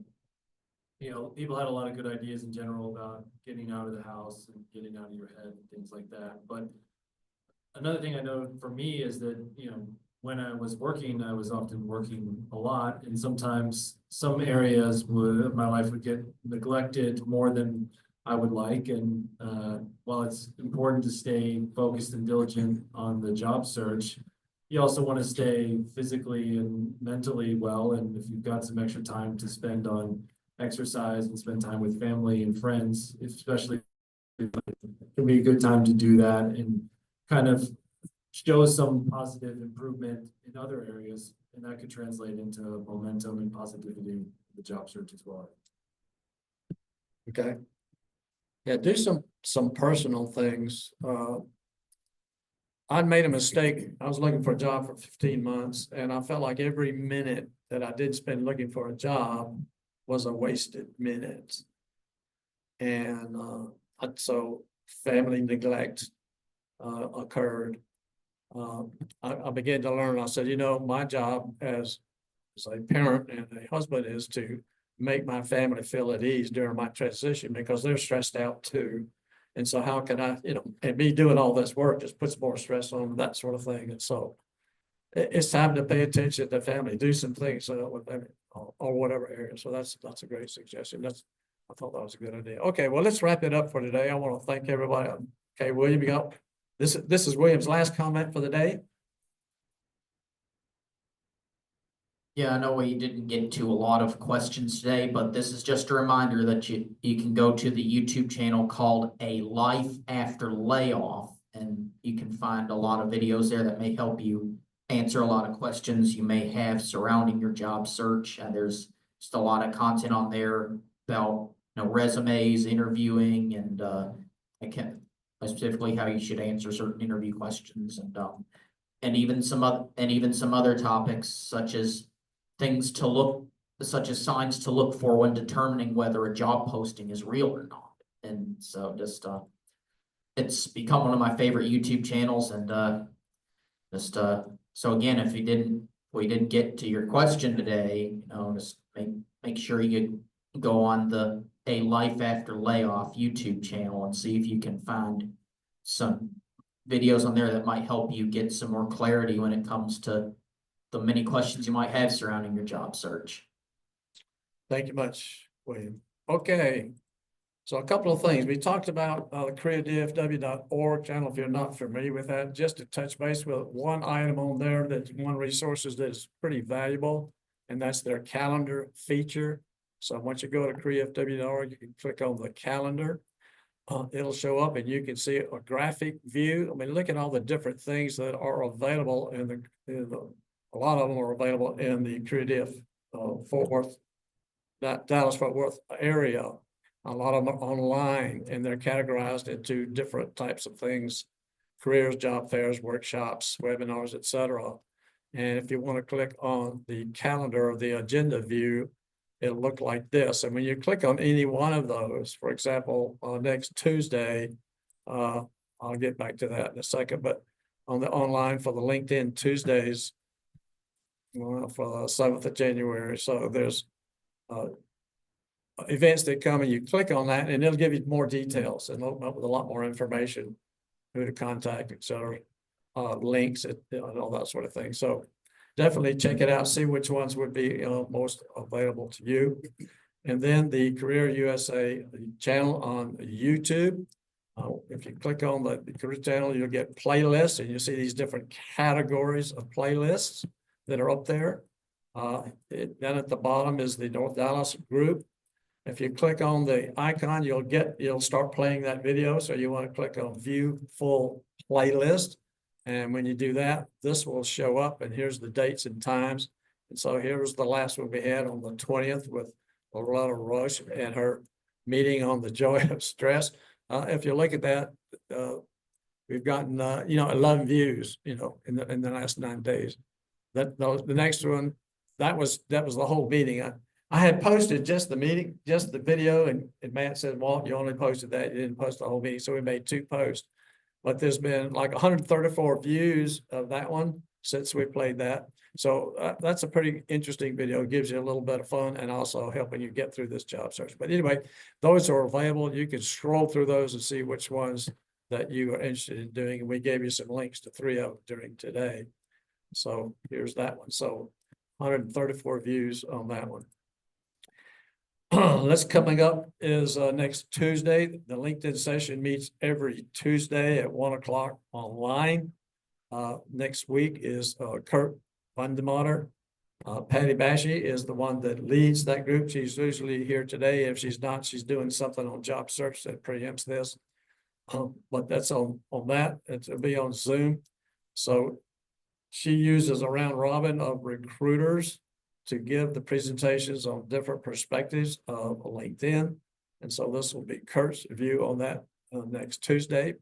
people had a lot of good ideas in general about getting out of the house and getting out of your head and things like that. But another thing I know for me is that, when I was working, I was often working a lot, and sometimes some areas of my life would get neglected more than I would like. And while it's important to stay focused and diligent on the job search, you also want to stay physically and mentally well. And if you've got some extra time to spend on exercise and spend time with family and friends, especially, it can be a good time to do that and kind of show some positive improvement in other areas, and that could translate into momentum and positivity in the job search as well.
Okay. Yeah, do some personal things. I made a mistake. I was looking for a job for 15 months, and I felt like every minute that I did spend looking for a job was a wasted minute. And so family neglect occurred. I began to learn. I said, my job as a parent and a husband is to make my family feel at ease during my transition, because they're stressed out too. And so how can I, and me doing all this work just puts more stress on them, that sort of thing. And so it's time to pay attention to family, do some things with them, or whatever area. So that's a great suggestion. I thought that was a good idea. Okay, well, let's wrap it up for today. I want to thank everybody. Okay, William, you got this is William's last comment for the day.
Yeah, I know we didn't get to a lot of questions today, but this is just a reminder that you can go to the YouTube channel called A Life After Layoff, and you can find a lot of videos there that may help you answer a lot of questions you may have surrounding your job search. There's just a lot of content on there about resumes, interviewing, and specifically how you should answer certain interview questions, and even some other topics such as signs to look for when determining whether a job posting is real or not. And so just it's become one of my favorite YouTube channels. And so again, if we didn't get to your question today, just make sure you go on the A Life After Layoff YouTube channel and see if you can find some videos on there that might help you get some more clarity when it comes to the many questions you might have surrounding your job search.
Thank you much, William. Okay. So a couple of things. We talked about the careerdfw.org channel. If you're not familiar with that, just to touch base with one item on there, that's one resource that is pretty valuable, and that's their calendar feature. So once you go to careerdfw.org, you can click on the calendar. It'll show up and you can see a graphic view. I mean, look at all the different things that are available in a lot of them are available in the CareerDiff Fort Worth, that Dallas-Fort Worth area. A lot of them are online, and they're categorized into different types of things: careers, job fairs, workshops, webinars, etc. And if you want to click on the calendar or the agenda view, it'll look like this. And when you click on any one of those, for example, next Tuesday, I'll get back to that in a second, but on the online for the LinkedIn Tuesdays, for the 7th of January. So there's events that come, and you click on that and it'll give you more details and open up with a lot more information, who to contact, etc., links, and all that sort of thing. So definitely check it out, see which ones would be most available to you. And then the Career USA channel on YouTube. If you click on the career channel, you'll get playlists, and you'll see these different categories of playlists that are up there. Then at the bottom is the North Dallas group. If you click on the icon, you'll start playing that video. So you want to click on View Full Playlist. And when you do that, this will show up, and here's the dates and times. And so here's the last one we had on the 20th with Loretta Rush and her meeting on the joy of stress. If you look at that, we've gotten 11 views, in the last 9 days. The next one, that was the whole meeting. I had posted just the meeting, just the video, and Matt said, Walt, you only posted that, you didn't post the whole meeting. So we made 2 posts, but there's been like 134 views of that one. since we played that. So that's a pretty interesting video. It gives you a little bit of fun and also helping you get through this job search. But anyway, those are available. You can scroll through those and see which ones that you are interested in doing. And we gave you some links to 3 of them during today. So here's that one. So 134 views on that one. That's coming up is next Tuesday. The LinkedIn session meets every Tuesday at 1 o'clock online. Next week is Kurt Vandemater. Patty Bashy is the one that leads that group. She's usually here today. If she's not, she's doing something on job search that preempts this. But that's on that. It'll be on Zoom. So she uses a round robin of recruiters to give the presentations on different perspectives of LinkedIn. And so this will be Kurt's view on that next Tuesday.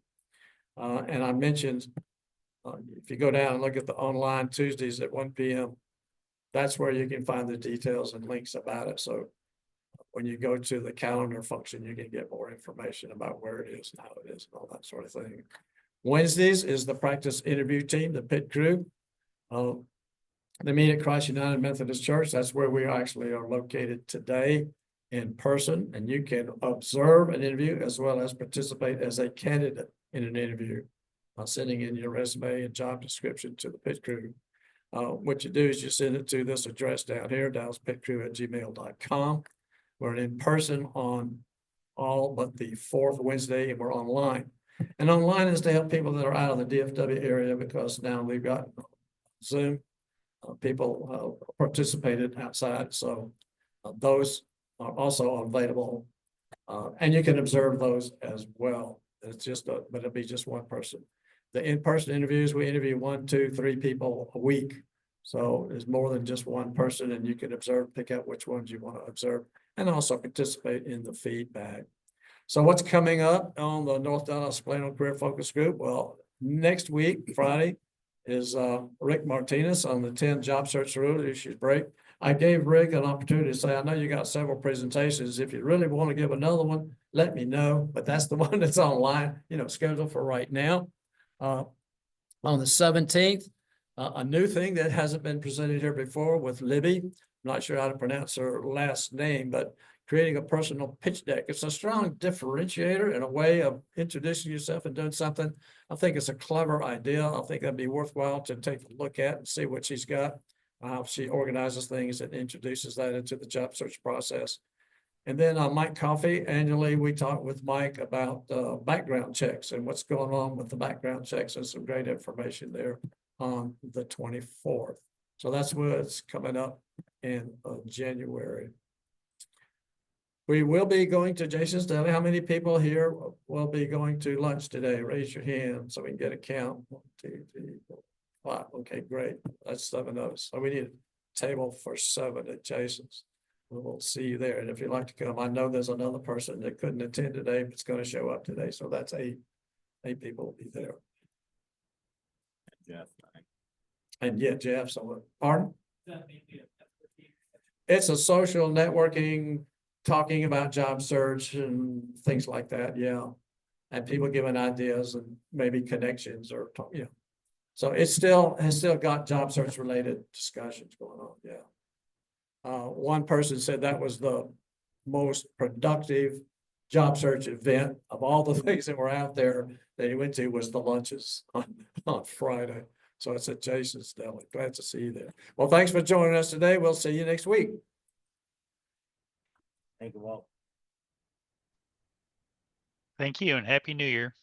And I mentioned, if you go down and look at the online Tuesdays at 1 p.m., that's where you can find the details and links about it. So when you go to the calendar function, you can get more information about where it is and how it is and all that sort of thing. Wednesdays is the practice interview team, the pit crew. They meet at Christ United Methodist Church. That's where we actually are located today in person. And you can observe an interview as well as participate as a candidate in an interview, sending in your resume and job description to the pit crew. What you do is you send it to this address down here, DallasPitCrew@gmail.com. We're in person on all but the 4th Wednesday, and we're online. And online is to help people that are out of the DFW area, because now we've got Zoom. People participated outside, so those are also available, and you can observe those as well. It's just but it'll be just one person. The in-person interviews, we interview 1, 2, 3 people a week, so there's more than just one person, and you can observe, pick out which ones you want to observe, and also participate in the feedback. So what's coming up on the North Dallas Plano Career Focus Group? Well, next week, Friday, is Rick Martinez on the 10 job search rule issues break. I gave Rick an opportunity to say, I know you got several presentations. If you really want to give another one, let me know. But that's the one that's online, scheduled for right now. On the 17th, a new thing that hasn't been presented here before with Libby. I'm not sure how to pronounce her last name, but creating a personal pitch deck. It's a strong differentiator and a way of introducing yourself and doing something. I think it's a clever idea. I think that'd be worthwhile to take a look at and see what she's got. How she organizes things and introduces that into the job search process. And then Mike Coffey, annually we talk with Mike about background checks and what's going on with the background checks, and some great information there on the 24th. So that's what's coming up in January. We will be going to Jason's Deli. How many people here will be going to lunch today? Raise your hand so we can get a count. 1, 2, 3, 4, 5. Okay, great. That's 7 of us. So we need a table for 7 at Jason's. We'll see you there. And if you'd like to come, I know there's another person that couldn't attend today, but it's going to show up today. So that's 8 people will be there.
Jeff.
And yeah, Jeff, someone. Pardon? It's a social networking, talking about job search and things like that. Yeah. And people giving ideas and maybe connections or talk, So it has still got job search related discussions going on. Yeah. One person said that was the most productive job search event of all the things that were out there that he went to, was the lunches on Friday. So it's at Jason's Deli. Glad to see you there. Well, thanks for joining us today. We'll see you next week.
Thank you, Walt.
Thank you and Happy New Year.